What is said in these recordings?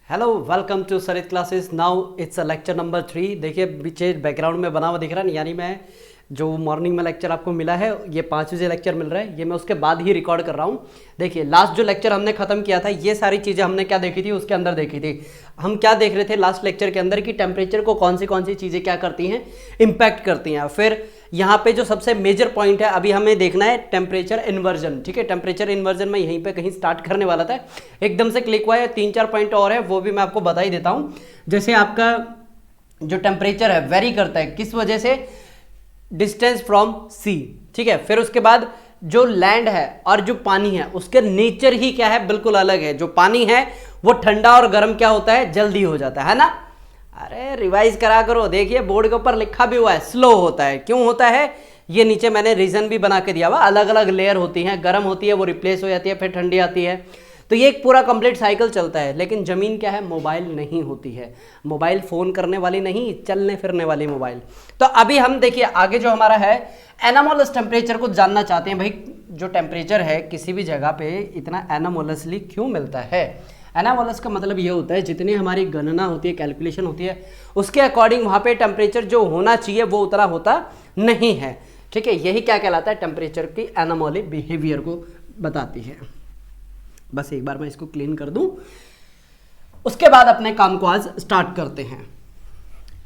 Hello welcome to Sarit classes. Now it's a lecture number 3। देखिए पीछे background में बना हुआ दिख रहा है, यानी मैं जो मॉर्निंग में लेक्चर आपको मिला है ये 5 बजे लेक्चर मिल रहा है, ये मैं उसके बाद ही रिकॉर्ड कर रहा हूँ। देखिए लास्ट जो लेक्चर हमने खत्म किया था ये सारी चीज़ें हमने क्या देखी थी, उसके अंदर देखी थी। हम क्या देख रहे थे लास्ट लेक्चर के अंदर कि टेम्परेचर को कौन सी चीज़ें क्या करती हैं, इम्पैक्ट करती हैं। फिर यहाँ पे जो सबसे मेजर पॉइंट है अभी हमें देखना है टेम्परेचर इन्वर्जन। ठीक है, टेम्परेचर इन्वर्जन मैं यहीं पे कहीं स्टार्ट करने वाला था, एकदम से क्लिक हुआ है। 3-4 पॉइंट और है वो भी मैं आपको बता ही देता हूँ। जैसे आपका जो टेम्परेचर है वेरी करता है किस वजह से, डिस्टेंस फ्रॉम सी। ठीक है, फिर उसके बाद जो लैंड है और जो पानी है उसके नेचर ही क्या है, बिल्कुल अलग है। जो पानी है वो ठंडा और गर्म क्या होता है, जल्दी हो जाता है ना। अरे रिवाइज करा करो, देखिए बोर्ड के ऊपर लिखा भी हुआ है स्लो होता है। क्यों होता है ये नीचे मैंने रीजन भी बना के दिया हुआ। अलग अलग लेयर होती हैं, गर्म होती है वो रिप्लेस हो जाती है, फिर ठंडी आती है, तो ये एक पूरा कंप्लीट साइकिल चलता है। लेकिन ज़मीन क्या है, मोबाइल नहीं होती है। मोबाइल फ़ोन करने वाली नहीं, चलने फिरने वाली मोबाइल। तो अभी हम देखिए आगे जो हमारा है एनामोलस टेम्परेचर को जानना चाहते हैं। भाई जो टेम्परेचर है किसी भी जगह पे इतना एनामोलसली क्यों मिलता है। एनामोलस का मतलब ये होता है जितनी हमारी गणना होती है, कैलकुलेशन होती है, उसके अकॉर्डिंग वहाँ पे टेम्परेचर जो होना चाहिए वो उतना होता नहीं है। ठीक है, यही क्या कहलाता है, टेम्परेचर की एनामोली बिहेवियर को बताती है। बस एक बार मैं इसको क्लीन कर दूं, उसके बाद अपने काम को आज स्टार्ट करते हैं।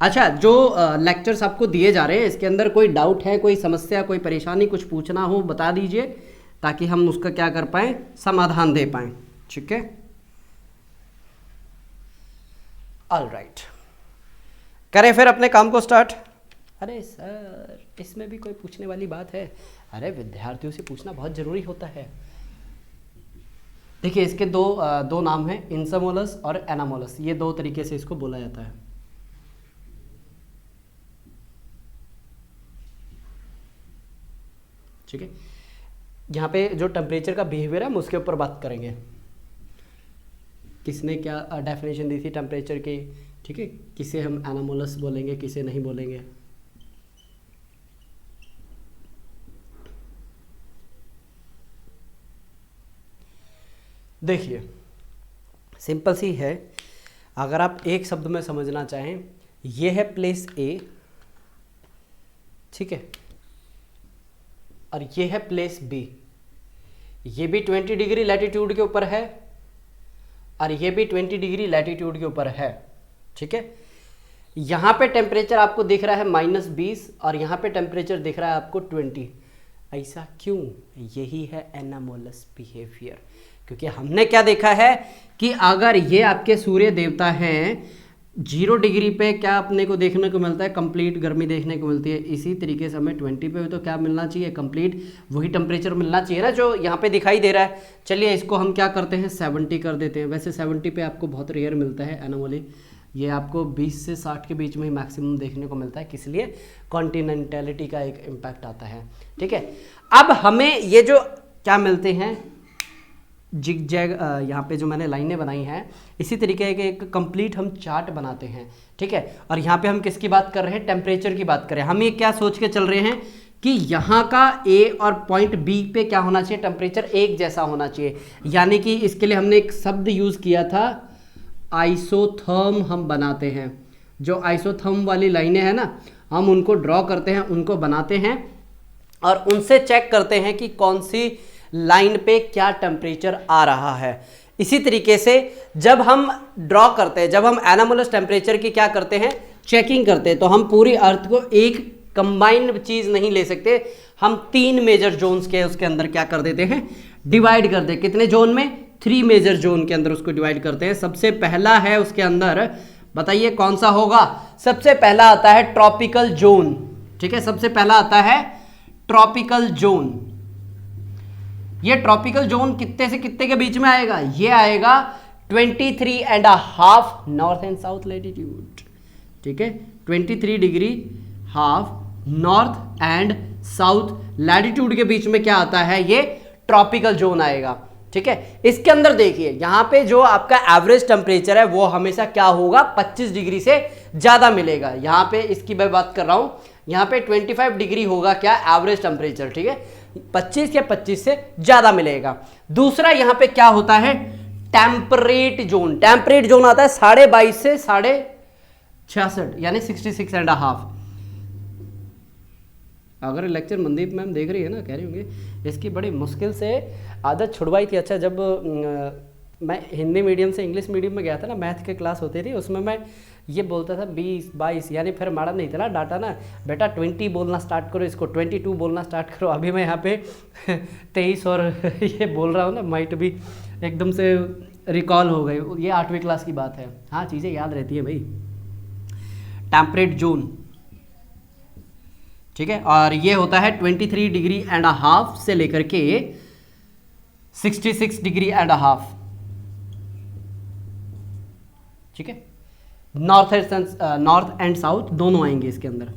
अच्छा, जो लेक्चर्स आपको दिए जा रहे हैं इसके अंदर कोई डाउट है, कोई समस्या, कोई परेशानी, कुछ पूछना हो बता दीजिए ताकि हम उसका क्या कर पाएँ, समाधान दे पाएँ। ठीक है, ऑल राइट, करें फिर अपने काम को स्टार्ट। अरे सर इसमें भी कोई पूछने वाली बात है? अरे विद्यार्थियों से पूछना बहुत जरूरी होता है। देखिए इसके दो नाम हैं, इंसमोलस और एनामोलस। ये दो तरीके से इसको बोला जाता है। ठीक है, यहाँ पे जो टेम्परेचर का बिहेवियर है हम उसके ऊपर बात करेंगे। किसने क्या डेफिनेशन दी थी टेम्परेचर की। ठीक है, किसे हम एनामोलस बोलेंगे, किसे नहीं बोलेंगे। देखिए सिंपल सी है, अगर आप एक शब्द में समझना चाहें, ये है प्लेस ए, ठीक है, और ये है प्लेस बी। ये भी 20 डिग्री लैटिट्यूड के ऊपर है और ये भी 20 डिग्री लैटिट्यूड के ऊपर है। ठीक है, यहाँ पे टेम्परेचर आपको दिख रहा है -20 और यहाँ पे टेम्परेचर दिख रहा है आपको 20। ऐसा क्यों? यही है एनामोलस बिहेवियर। क्योंकि हमने क्या देखा है कि अगर ये आपके सूर्य देवता हैं 0 डिग्री पे क्या अपने को देखने को मिलता है, कंप्लीट गर्मी देखने को मिलती है। इसी तरीके से हमें 20 पे तो क्या मिलना चाहिए, कंप्लीट वही टेम्परेचर मिलना चाहिए ना जो यहाँ पे दिखाई दे रहा है। चलिए इसको हम क्या करते हैं, 70 कर देते हैं। वैसे 70 पे आपको बहुत रेयर मिलता है एनामोली, ये आपको 20 से 60 के बीच में ही मैक्सिमम देखने को मिलता है, इसलिए कॉन्टिनेंटलिटी का एक इम्पैक्ट आता है। ठीक है, अब हमें ये जो क्या मिलते हैं जिग जैग, यहाँ पे जो मैंने लाइनें बनाई हैं इसी तरीके के एक कंप्लीट हम चार्ट बनाते हैं। ठीक है, और यहाँ पे हम किसकी बात कर रहे हैं, टेम्परेचर की बात कर रहे हैं। हम ये क्या सोच के चल रहे हैं कि यहाँ का ए और पॉइंट बी पे क्या होना चाहिए, टेम्परेचर एक जैसा होना चाहिए। यानी कि इसके लिए हमने एक शब्द यूज़ किया था, आइसोथर्म हम बनाते हैं। जो आइसोथर्म वाली लाइनें हैं ना, हम उनको ड्रॉ करते हैं, उनको बनाते हैं और उनसे चेक करते हैं कि कौन सी लाइन पे क्या टेम्परेचर आ रहा है। इसी तरीके से जब हम ड्रॉ करते हैं, जब हम एनामोलस टेम्परेचर की क्या करते हैं, चेकिंग करते हैं, तो हम पूरी अर्थ को एक कंबाइंड चीज़ नहीं ले सकते। हम 3 मेजर जोन्स के उसके अंदर क्या कर देते हैं, डिवाइड कर दे। कितने जोन में, 3 मेजर जोन के अंदर उसको डिवाइड करते हैं। सबसे पहला है उसके अंदर, बताइए कौन सा होगा, सबसे पहला आता है ट्रॉपिकल जोन। ठीक है, सबसे पहला आता है ट्रॉपिकल जोन। ये ट्रॉपिकल जोन कितने से कितने के बीच में आएगा, ये आएगा 23.5 नॉर्थ एंड साउथ लैटिट्यूड। ठीक है, 23 degree half north and south latitude के बीच में क्या आता है, ये ट्रॉपिकल जोन आएगा। ठीक है, इसके अंदर देखिए यहाँ पे जो आपका एवरेज टेम्परेचर है वो हमेशा क्या होगा, 25 डिग्री से ज़्यादा मिलेगा। यहाँ पे इसकी मैं बात कर रहा हूँ, यहाँ पे 25 डिग्री होगा क्या एवरेज टेम्परेचर। ठीक है, 25 या 25 से ज़्यादा मिलेगा। दूसरा यहाँ पे क्या होता है, टेम्परेट जोन, टेम्परेट जोन आता है 22.5 से 66.5 यानी 66.5। अगर लेक्चर मनदीप मैम देख रही है ना, कह रही होंगे इसकी बड़ी मुश्किल से आदत छुड़वाई थी। अच्छा, जब मैं हिंदी मीडियम से इंग्लिश मीडियम में गया था ना, मैथ की क्लास होती थी, उसमें मैं ये बोलता था 20 22 यानी फिर मैडम ने इतना डांटा ना, बेटा 20 बोलना स्टार्ट करो, इसको 22 बोलना स्टार्ट करो। अभी मैं यहाँ पे 23 और ये बोल रहा हूँ ना, माइट भी एकदम से रिकॉल हो गए। ये 8वीं क्लास की बात है। हाँ, चीज़ें याद रहती है भाई। टेम्परेट जोन, ठीक है, और ये होता है 23.5 डिग्री से लेकर के 66.5 डिग्री। ठीक है, नॉर्थ एंड साउथ दोनों आएंगे इसके अंदर।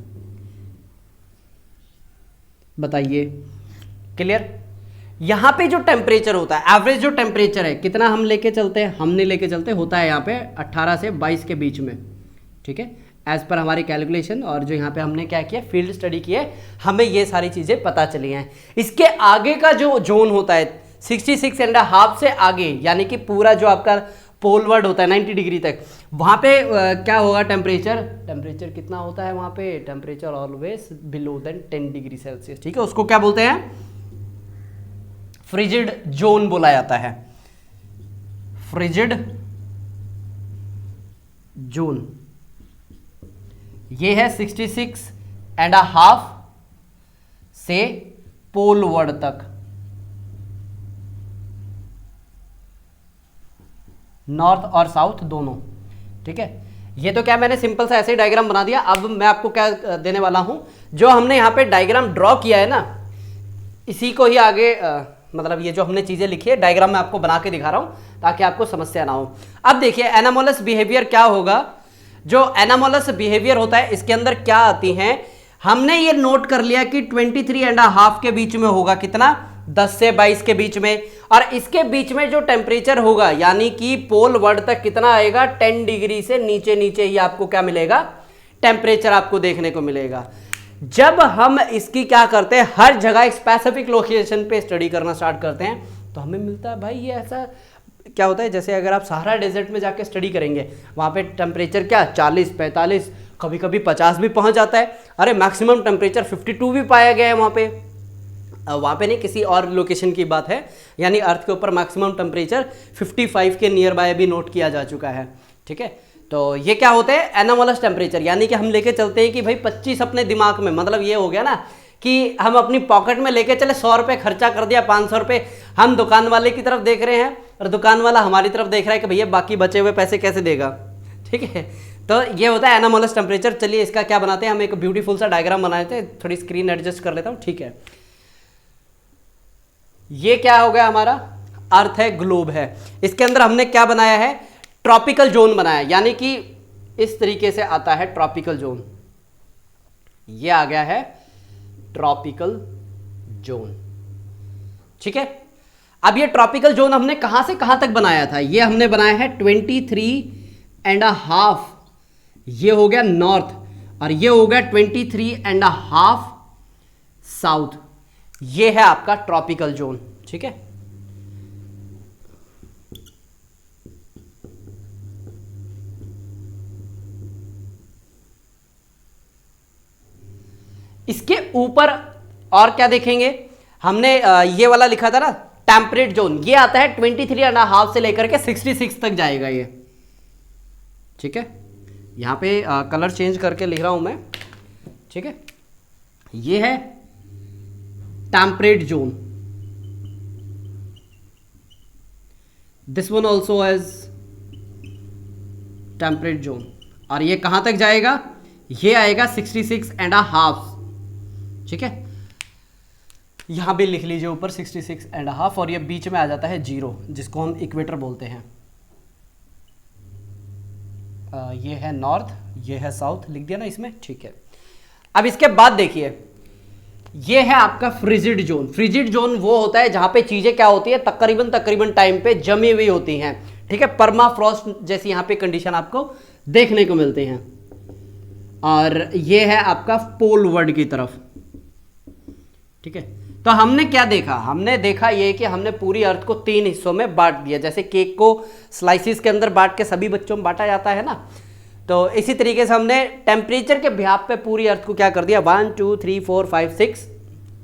बताइए, क्लियर? यहां पे जो टेम्परेचर होता है, एवरेज जो टेम्परेचर है, कितना हम लेके चलते हैं? हम नहीं लेके चलते, होता है यहाँ पे 18 से 22 के बीच में। ठीक है, एज पर हमारी कैलकुलेशन, और जो यहाँ पे हमने क्या किया, फील्ड स्टडी किए, हमें ये सारी चीज़ें पता चली हैं। इसके आगे का जो जोन होता है 66.5 से आगे, यानी कि पूरा जो आपका पोलवर्ड होता है 90 डिग्री तक, वहाँ पे क्या होगा? टेम्परेचर कितना होता है वहाँ पे? Temperature always below than 10 degree Celsius. ठीक है, उसको क्या बोलते हैं? फ्रिजिड जोन बोला जाता है। फ्रिजिड जोन ये है 66.5 से पोलवर्ड तक, नॉर्थ और साउथ दोनों। ठीक है, ये तो क्या मैंने सिंपल सा ऐसे ही डायग्राम बना दिया। अब मैं आपको क्या देने वाला हूं, जो हमने यहां पे डायग्राम ड्रॉ किया है ना, इसी को ही आगे मतलब ये जो हमने चीजें लिखी है डायग्राम में आपको बना के दिखा रहा हूं ताकि आपको समस्या ना हो। अब देखिए, एनामोलस बिहेवियर क्या होगा। जो एनामोलस बिहेवियर होता है, इसके अंदर क्या आती हैं, हमने ये नोट कर लिया कि 23.5 के बीच में होगा, कितना? 10 से 22 के बीच में। और इसके बीच में जो टेम्परेचर होगा, यानी कि पोल वर्ड तक कितना आएगा? 10 डिग्री से नीचे नीचे ही आपको क्या मिलेगा? टेम्परेचर आपको देखने को मिलेगा। जब हम इसकी क्या करते हैं, हर जगह एक स्पेसिफिक लोकेशन पे स्टडी करना स्टार्ट करते हैं, तो हमें मिलता है भाई ये ऐसा क्या होता है, जैसे अगर आप सहारा डेजर्ट में जाके स्टडी करेंगे, वहाँ पे टेम्परेचर क्या 40 45 कभी कभी 50 भी पहुँच जाता है। अरे मैक्सिमम टेम्परेचर 52 भी पाया गया है वहाँ पे नहीं, किसी और लोकेशन की बात है, यानी अर्थ के ऊपर मैक्सिमम टेम्परेचर 55 के नियर बाय भी नोट किया जा चुका है। ठीक है, तो ये क्या होते हैं? एनामोलस टेम्परेचर, यानी कि हम लेके चलते हैं कि भाई 25 अपने दिमाग में, मतलब ये हो गया ना कि हम अपनी पॉकेट में लेके चले, 100 रुपये खर्चा कर दिया, 500 रुपये हम दुकान वाले की तरफ देख रहे हैं और दुकान वाला हमारी तरफ देख रहा है कि भैया बाकी बचे हुए पैसे कैसे देगा। ठीक है, तो ये होता है एनामोलस टेम्परेचर। चलिए इसका क्या बनाते हैं, हम एक ब्यूटीफुल सा डायग्राम बनाए थे, थोड़ी स्क्रीन एडजस्ट कर लेता हूँ। ठीक है, ये क्या हो गया हमारा? अर्थ है, ग्लोब है। इसके अंदर हमने क्या बनाया है? ट्रॉपिकल जोन बनाया, यानी कि इस तरीके से आता है ट्रॉपिकल जोन। ये आ गया है ट्रॉपिकल जोन। ठीक है, अब ये ट्रॉपिकल जोन हमने कहां से कहां तक बनाया था? ये हमने बनाया है 23.5, ये हो गया नॉर्थ, और ये हो गया 23.5 साउथ। ये है आपका ट्रॉपिकल जोन। ठीक है, इसके ऊपर और क्या देखेंगे, हमने ये वाला लिखा था ना टेम्परेट जोन, ये आता है 23.5 से लेकर के 66 तक जाएगा ये। ठीक है, यहां पे कलर चेंज करके लिख रहा हूं मैं। ठीक है, ये है temperate zone, this one also as temperate zone, और ये कहां तक जाएगा? ये आएगा 66.5। ठीक है, यहां भी लिख लीजिए ऊपर 66.5, और ये बीच में आ जाता है 0, जिसको हम इक्वेटर बोलते हैं। ये है नॉर्थ, ये है साउथ, लिख दिया ना इसमें। ठीक है, अब इसके बाद देखिए, ये है आपका फ्रिजिड जोन। फ्रिजिड जोन वो होता है जहां पे चीजें क्या होती है, तकरीबन टाइम पे जमी हुई होती हैं। ठीक है, परमाफ्रॉस्ट जैसी यहां पे कंडीशन आपको देखने को मिलते हैं। और ये है आपका पोल वर्ड की तरफ। ठीक है, तो तो हमने क्या देखा, हमने देखा ये कि हमने पूरी अर्थ को 3 हिस्सों में बांट दिया, जैसे केक को स्लाइसिस के अंदर बांट के सभी बच्चों में बांटा जाता है ना, तो इसी तरीके से हमने टेम्परेचर के बिहाफ पे पूरी अर्थ को क्या कर दिया, 1 2 3 4 5 6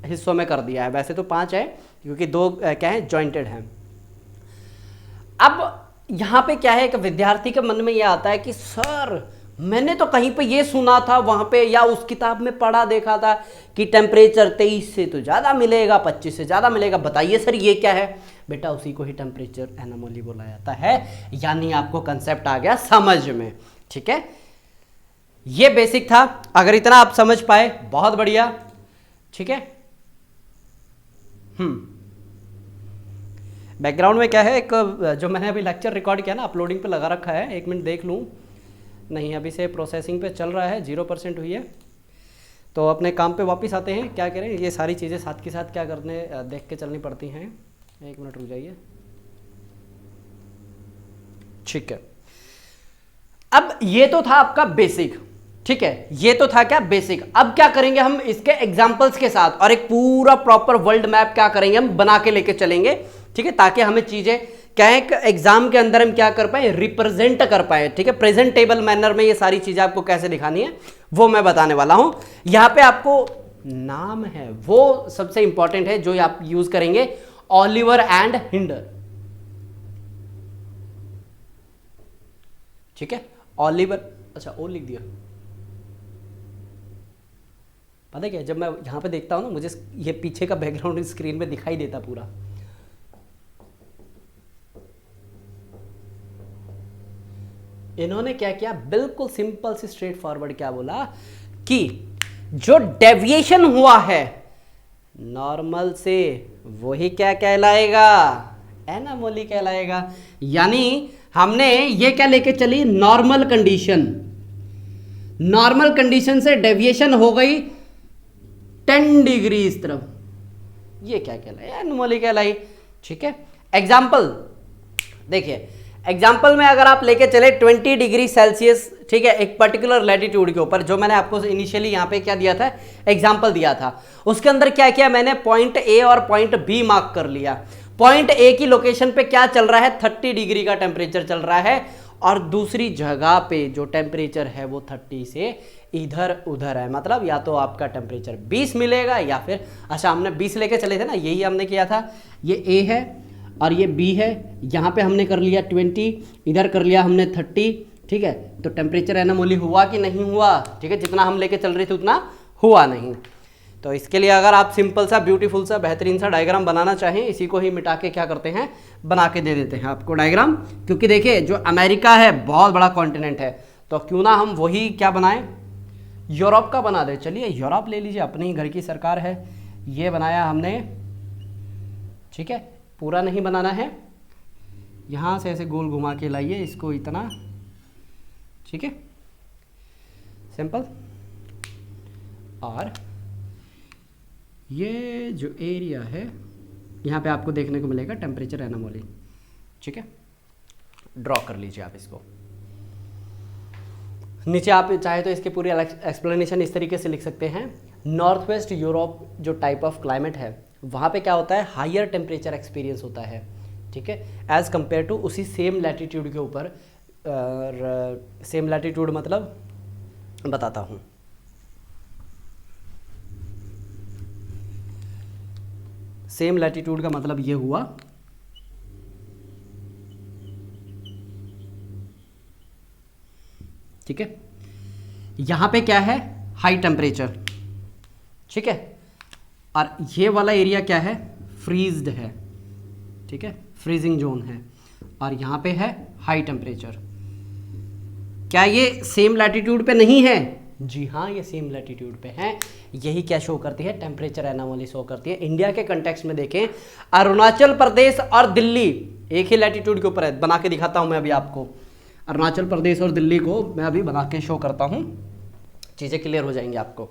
हिस्सों में कर दिया है। वैसे तो 5 है क्योंकि 2 क्या है, जॉइंटेड हैं। अब यहाँ पे क्या है, एक विद्यार्थी के मन में यह आता है कि सर मैंने तो कहीं पे ये सुना था वहाँ पे, या उस किताब में पढ़ा देखा था कि टेम्परेचर 23 से तो ज़्यादा मिलेगा, 25 से ज़्यादा मिलेगा, बताइए सर ये क्या है। बेटा उसी को ही टेम्परेचर एनोमली बोला जाता है, यानी आपको कंसेप्ट आ गया समझ में। ठीक है, ये बेसिक था, अगर इतना आप समझ पाए बहुत बढ़िया। ठीक है, बैकग्राउंड में क्या है, एक जो मैंने अभी लेक्चर रिकॉर्ड किया ना, अपलोडिंग पे लगा रखा है, 1 मिनट देख लूँ। नहीं, अभी से प्रोसेसिंग पे चल रहा है, 0% हुई है। तो अपने काम पे वापस आते हैं, क्या करें, ये सारी चीज़ें साथ के साथ क्या करने देख के चलनी पड़ती हैं। 1 मिनट रुक जाइए। ठीक है, अब ये तो था आपका बेसिक। ठीक है, ये तो था क्या, बेसिक। अब क्या करेंगे हम इसके एग्जाम्पल्स के साथ, और एक पूरा प्रॉपर वर्ल्ड मैप क्या करेंगे हम बना के लेके चलेंगे। ठीक है, ताकि हमें चीजें क्या है, एग्जाम के अंदर हम क्या कर पाए, रिप्रेजेंट कर पाए। ठीक है, प्रेजेंटेबल मैनर में ये सारी चीजें आपको कैसे दिखानी है वो मैं बताने वाला हूं। यहां पे आपको नाम है वो सबसे इंपॉर्टेंट है जो आप यूज करेंगे, ऑलिवर एंड हिंडर। ठीक है, ऑलिवर, अच्छा ओ लिख दिया। पता है क्या, जब मैं यहां पे देखता हूं ना, मुझे ये पीछे का बैकग्राउंड स्क्रीन में दिखाई देता पूरा। इन्होंने क्या किया, बिल्कुल सिंपल से स्ट्रेट फॉरवर्ड क्या बोला कि जो डेविएशन हुआ है नॉर्मल से, वही क्या कहलाएगा, एनोमली कहलाएगा। यानी हमने ये क्या लेके चली, नॉर्मल कंडीशन। नॉर्मल कंडीशन से डेविएशन हो गई 10 डिग्री इस तरफ, ये क्या कहलाई, एनोमली कहलाई। ठीक है, एग्जाम्पल देखिए, एग्जाम्पल में अगर आप लेके चले 20 डिग्री सेल्सियस, ठीक है, एक पर्टिकुलर लैटिट्यूड के ऊपर, जो मैंने आपको इनिशियली यहाँ पे क्या दिया था, एग्जाम्पल दिया था, उसके अंदर क्या किया मैंने, पॉइंट ए और पॉइंट बी मार्क कर लिया। पॉइंट ए की लोकेशन पे क्या चल रहा है, 30 डिग्री का टेम्परेचर चल रहा है, और दूसरी जगह पे जो टेम्परेचर है वो 30 से इधर उधर है। मतलब या तो आपका टेम्परेचर 20 मिलेगा, या फिर अच्छा हमने 20 लेके चले थे ना, यही हमने किया था। ये ए है और ये बी है, यहाँ पे हमने कर लिया 20, इधर कर लिया हमने 30। ठीक है, तो टेम्परेचर एनोमली हुआ कि नहीं हुआ, ठीक है, जितना हम लेके चल रहे थे उतना हुआ नहीं। तो इसके लिए अगर आप सिंपल सा, ब्यूटीफुल सा, बेहतरीन सा डायग्राम बनाना चाहें, इसी को ही मिटा के क्या करते हैं, बना के दे देते हैं आपको डायग्राम। क्योंकि देखिए जो अमेरिका है बहुत बड़ा कॉन्टिनेंट है, तो क्यों ना हम वही क्या बनाएं, यूरोप का बना दे। चलिए यूरोप ले लीजिए, अपने ही घर की सरकार है, ये बनाया हमने। ठीक है, पूरा नहीं बनाना है, यहाँ से ऐसे गोल घुमा के लाइए इसको इतना। ठीक है, सिंपल। और ये जो एरिया है यहाँ पे आपको देखने को मिलेगा टेम्परेचर एनोमली। ठीक है, ड्रॉ कर लीजिए आप इसको। नीचे आप चाहे तो इसके पूरी एक्सप्लेनेशन इस तरीके से लिख सकते हैं। नॉर्थ वेस्ट यूरोप जो टाइप ऑफ क्लाइमेट है, वहाँ पे क्या होता है, हायर टेम्परेचर एक्सपीरियंस होता है। ठीक है, एज़ कम्पेयर टू उसी सेम लैटिट्यूड के ऊपर। सेम लैटिट्यूड मतलब बताता हूँ। सेम लैटिट्यूड का मतलब ये हुआ ठीक है, यहाँ पे क्या है, हाई टेम्परेचर। ठीक है, और ये वाला एरिया क्या है, फ्रीज्ड है। ठीक है, फ्रीजिंग जोन है, और यहाँ पे है हाई टेम्परेचर। क्या ये सेम लैटिट्यूड पे नहीं है? जी हाँ, ये सेम लैटिट्यूड पे है। यही क्या शो करती है, टेम्परेचर एनोमली शो करती है। इंडिया के कंटेक्स्ट में देखें, अरुणाचल प्रदेश और दिल्ली एक ही लैटिट्यूड के ऊपर है। बना के दिखाता हूँ मैं अभी आपको, अरुणाचल प्रदेश और दिल्ली को मैं अभी बना के शो करता हूँ, चीज़ें क्लियर हो जाएंगी आपको।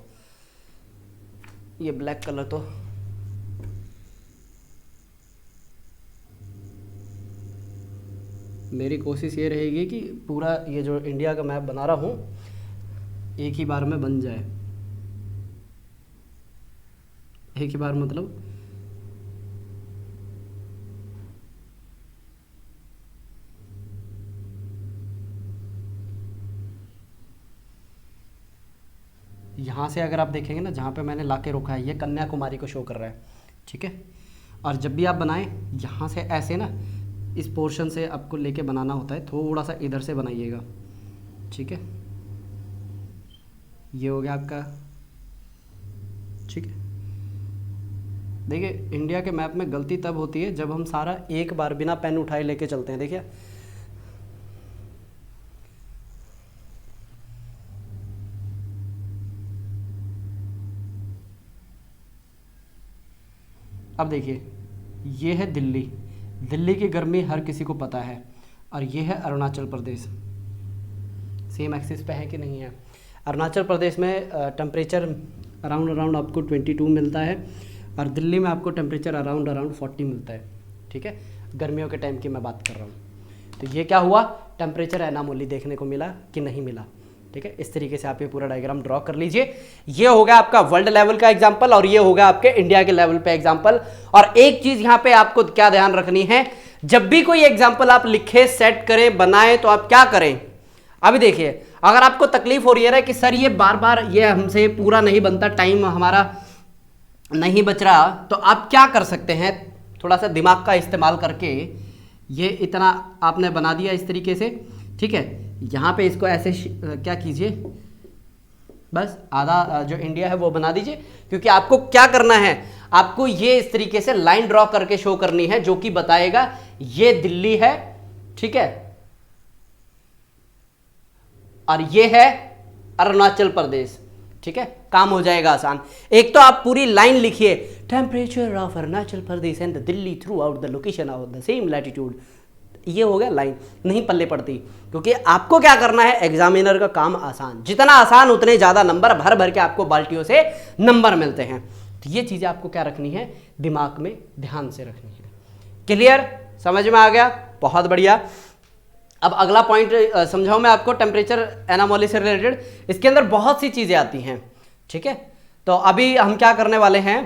ये ब्लैक कलर तो मेरी कोशिश ये रहेगी कि पूरा ये जो इंडिया का मैप बना रहा हूँ एक ही बार में बन जाए। एक ही बार मतलब यहाँ से अगर आप देखेंगे ना, जहाँ पे मैंने ला के रोका है, ये कन्याकुमारी को शो कर रहा है, ठीक है। और जब भी आप बनाएं, यहाँ से ऐसे ना इस पोर्शन से आपको लेके बनाना होता है, थोड़ा सा इधर से बनाइएगा, ठीक है। ये हो गया आपका, ठीक है। देखिए इंडिया के मैप में गलती तब होती है जब हम सारा एक बार बिना पेन उठाए लेके चलते हैं। देखिए अब देखिए, ये है दिल्ली, दिल्ली की गर्मी हर किसी को पता है, और ये है अरुणाचल प्रदेश। सेम एक्सिस पे है कि नहीं है? अरुणाचल प्रदेश में टेम्परेचर अराउंड आपको 22 मिलता है, और दिल्ली में आपको टेम्परेचर अराउंड 40 मिलता है, ठीक है। गर्मियों के टाइम की मैं बात कर रहा हूँ। तो ये क्या हुआ, टेम्परेचर एनामोली देखने को मिला कि नहीं मिला, ठीक है। इस तरीके से आप ये पूरा डायग्राम ड्रॉ कर लीजिए। ये हो गया आपका वर्ल्ड लेवल का एग्जांपल, और ये हो गया आपके इंडिया के लेवल पे एग्जांपल। और एक चीज यहाँ पे आपको क्या ध्यान रखनी है, जब भी कोई एग्जांपल आप लिखे, सेट करें, बनाएं, तो आप क्या करें। अभी देखिए, अगर आपको तकलीफ हो रही है कि सर ये बार बार ये हमसे पूरा नहीं बनता, टाइम हमारा नहीं बच रहा, तो आप क्या कर सकते हैं, थोड़ा सा दिमाग का इस्तेमाल करके ये इतना आपने बना दिया इस तरीके से, ठीक है। यहाँ पे इसको ऐसे क्या कीजिए, बस आधा जो इंडिया है वो बना दीजिए, क्योंकि आपको क्या करना है, आपको ये इस तरीके से लाइन ड्रॉ करके शो करनी है, जो कि बताएगा ये दिल्ली है, ठीक है, और ये है अरुणाचल प्रदेश, ठीक है। काम हो जाएगा आसान। एक तो आप पूरी लाइन लिखिए, temperature of Arunachal Pradesh and Delhi through out the location of the same latitude, ये हो गया लाइन, नहीं पल्ले पड़ती, क्योंकि आपको क्या करना है, एग्जामिनर का काम आसान, जितना आसान उतने ज़्यादा नंबर भर भर के आपको बाल्टियों से नंबर मिलते हैं। तो ये चीज़ें आपको क्या रखनी है, दिमाग में ध्यान से रखनी है। क्लियर, समझ में आ गया, बहुत बढ़िया। अब अगला पॉइंट समझाऊं मैं आपको, टेम्परेचर एनामोली से रिलेटेड। इसके अंदर बहुत सी चीज़ें आती हैं, ठीक है। तो अभी हम क्या करने वाले हैं,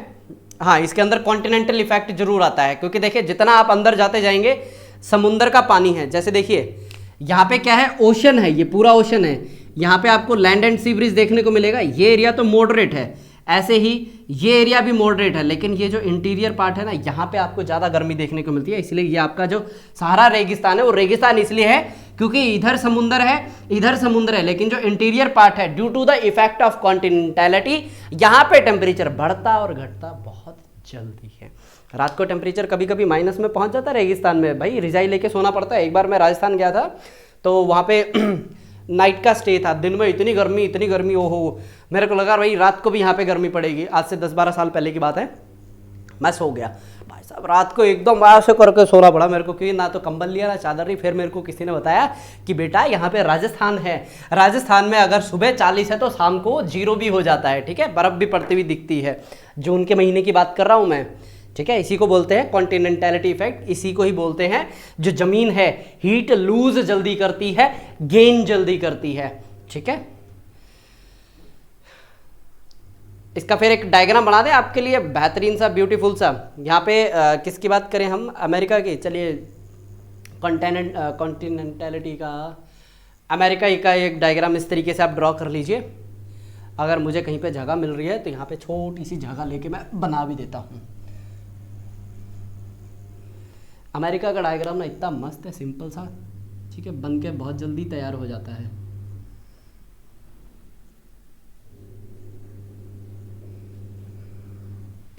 हाँ, इसके अंदर कॉन्टिनेंटल इफेक्ट जरूर आता है, क्योंकि देखिए जितना आप अंदर जाते जाएंगे, समुंदर का पानी है, जैसे देखिए यहाँ पे क्या है, ओशन है, ये पूरा ओशन है, यहाँ पे आपको लैंड एंड सी ब्रिज देखने को मिलेगा। ये एरिया तो मॉडरेट है, ऐसे ही ये एरिया भी मॉडरेट है, लेकिन ये जो इंटीरियर पार्ट है ना, यहाँ पे आपको ज़्यादा गर्मी देखने को मिलती है। इसलिए ये आपका जो सहारा रेगिस्तान है, वो रेगिस्तान इसलिए है क्योंकि इधर समुंदर है, इधर समुंदर है, लेकिन जो इंटीरियर पार्ट है, due to the effect of continentality, यहाँ पे टेम्परेचर बढ़ता और घटता बहुत जल्दी है। रात को टेम्परेचर कभी कभी माइनस में पहुंच जाता है रेगिस्तान में, भाई रिजाई लेके सोना पड़ता है। एक बार मैं राजस्थान गया था, तो वहाँ पे नाइट का स्टे था, दिन में इतनी गर्मी, ओहो, मेरे को लगा भाई रात को भी यहाँ पे गर्मी पड़ेगी। आज से 10-12 साल पहले की बात है। मैं सो गया भाई साहब, रात को एकदम ऐसे करके सोना पड़ा मेरे को, क्योंकि ना तो कंबल लिया ना चादर ली। फिर मेरे को किसी ने बताया कि बेटा यहाँ पे राजस्थान है, राजस्थान में अगर सुबह 40 है तो शाम को 0 भी हो जाता है, ठीक है, बर्फ़ भी पड़ती हुई दिखती है। जून के महीने की बात कर रहा हूँ मैं, ठीक है। इसी को बोलते हैं कॉन्टिनेंटैलिटी इफेक्ट, इसी को ही बोलते हैं जो जमीन है हीट लूज जल्दी करती है, गेन जल्दी करती है, ठीक है। इसका फिर एक डायग्राम बना दें आपके लिए, बेहतरीन सा, ब्यूटीफुल सा। यहाँ पे किसकी बात करें हम, अमेरिका की। चलिए कॉन्टिनेंटैलिटी का, अमेरिका का एक डायग्राम इस तरीके से आप ड्रॉ कर लीजिए। अगर मुझे कहीं पे जगह मिल रही है तो यहाँ पे छोटी सी जगह लेके मैं बना भी देता हूँ। अमेरिका का डायग्राम ना इतना मस्त है, सिंपल सा, ठीक है, बन के बहुत जल्दी तैयार हो जाता है।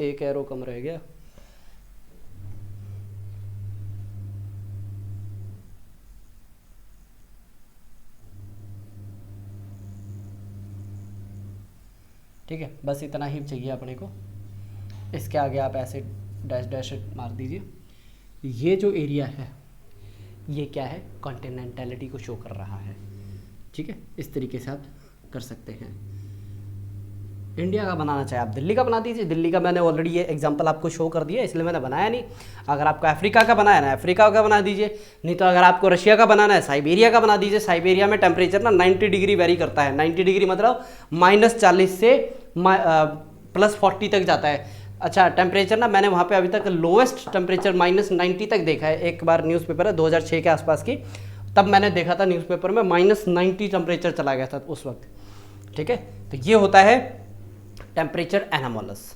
एक एरो कम रह गया। ठीक है, बस इतना ही चाहिए अपने को। इसके आगे आप ऐसे डैश डैश मार दीजिए। ये जो एरिया है ये क्या है, कॉन्टिनेंटैलिटी को शो कर रहा है, ठीक है। इस तरीके से आप कर सकते हैं। इंडिया का बनाना चाहे आप दिल्ली का बना दीजिए। दिल्ली का मैंने ऑलरेडी ये एग्जांपल आपको शो कर दिया, इसलिए मैंने बनाया नहीं। अगर आपको अफ्रीका का बनाया ना, अफ्रीका का बना दीजिए, नहीं तो अगर आपको रशिया का बनाना है, साइबेरिया का बना दीजिए। साइबेरिया में टेम्परेचर ना 90 डिग्री वेरी करता है। 90 डिग्री मतलब -40 से +40 तक जाता है। अच्छा, टेम्परेचर ना मैंने वहाँ पे अभी तक लोएस्ट टेम्परेचर -90 तक देखा है। एक बार न्यूज़पेपर है 2006 के आसपास की, तब मैंने देखा था न्यूज़पेपर में -90 टेम्परेचर चला गया था उस वक्त, ठीक है, तो ये होता है टेम्परेचर एनामोलस।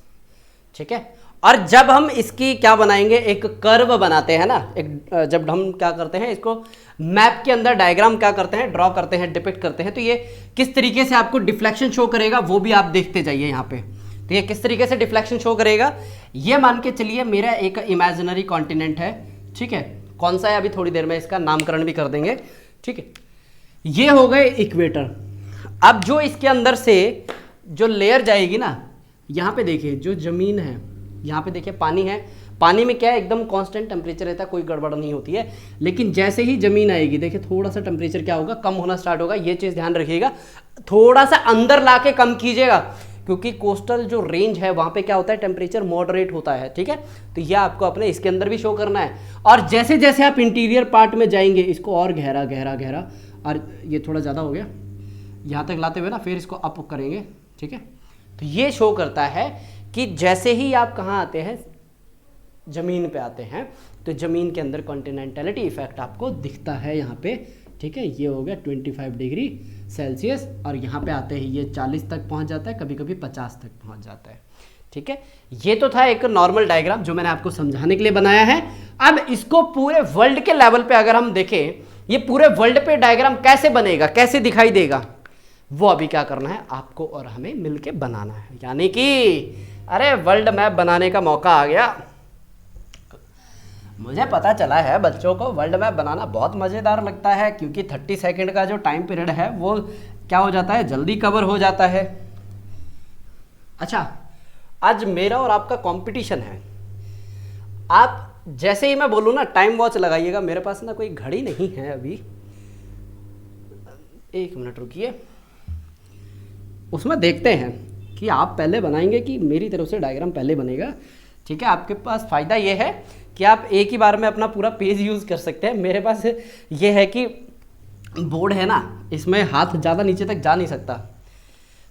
ठीक है, और जब हम इसकी क्या बनाएंगे, एक कर्व बनाते हैं ना, एक जब हम क्या करते हैं इसको मैप के अंदर डायग्राम क्या करते हैं, ड्रॉ करते हैं, डिपिक्ट करते हैं, तो ये किस तरीके से आपको डिफ्लेक्शन शो करेगा वो भी आप देखते जाइए यहाँ पे। तो ये किस तरीके से डिफ्लेक्शन शो करेगा, ये मान के चलिए मेरा एक इमेजिनरी कॉन्टिनेंट है। ठीक है, कौन सा है अभी थोड़ी देर में इसका नामकरण भी कर देंगे। ठीक है, ये हो गए इक्वेटर। अब जो इसके अंदर से जो लेयर जाएगी ना, यहाँ पे देखिए जो जमीन है, यहाँ पे देखिए पानी है, पानी में क्या है एकदम कांस्टेंट टेम्परेचर रहता है, कोई गड़बड़ नहीं होती है। लेकिन जैसे ही जमीन आएगी देखिए थोड़ा सा टेम्परेचर क्या होगा, कम होना स्टार्ट होगा। ये चीज़ ध्यान रखिएगा, थोड़ा सा अंदर ला के कम कीजिएगा, क्योंकि कोस्टल जो रेंज है वहाँ पे क्या होता है, टेम्परेचर मॉडरेट होता है। ठीक है, तो यह आपको अपने इसके अंदर भी शो करना है। और जैसे जैसे आप इंटीरियर पार्ट में जाएंगे इसको और गहरा गहरा गहरा, और ये थोड़ा ज़्यादा हो गया, यहाँ तक लाते हुए ना फिर इसको अप करेंगे। ठीक है, तो ये शो करता है कि जैसे ही आप कहाँ आते हैं, ज़मीन पे आते हैं, तो ज़मीन के अंदर कॉन्टिनेंटलिटी इफेक्ट आपको दिखता है यहाँ पे। ठीक है, ये हो गया 25 डिग्री सेल्सियस, और यहाँ पे आते ही ये 40 तक पहुँच जाता है, कभी कभी 50 तक पहुँच जाता है। ठीक है, ये तो था एक नॉर्मल डायग्राम जो मैंने आपको समझाने के लिए बनाया है। अब इसको पूरे वर्ल्ड के लेवल पे अगर हम देखें, ये पूरे वर्ल्ड पे डायग्राम कैसे बनेगा, कैसे दिखाई देगा, वो अभी क्या करना है, आपको और हमें मिलके बनाना है। यानी कि अरे वर्ल्ड मैप बनाने का मौका आ गया। मुझे पता चला है बच्चों को वर्ल्ड मैप बनाना बहुत मज़ेदार लगता है, क्योंकि 30 सेकंड का जो टाइम पीरियड है वो क्या हो जाता है, जल्दी कवर हो जाता है। अच्छा, आज मेरा और आपका कंपटीशन है। आप जैसे ही मैं बोलूँ ना टाइम वॉच लगाइएगा, मेरे पास ना कोई घड़ी नहीं है अभी, 1 मिनट रुकिए, उसमें देखते हैं कि आप पहले बनाएंगे कि मेरी तरफ से डायग्राम पहले बनेगा। ठीक है, आपके पास फ़ायदा ये है कि आप एक ही बार में अपना पूरा पेज यूज़ कर सकते हैं। मेरे पास ये है कि बोर्ड है ना, इसमें हाथ ज़्यादा नीचे तक जा नहीं सकता।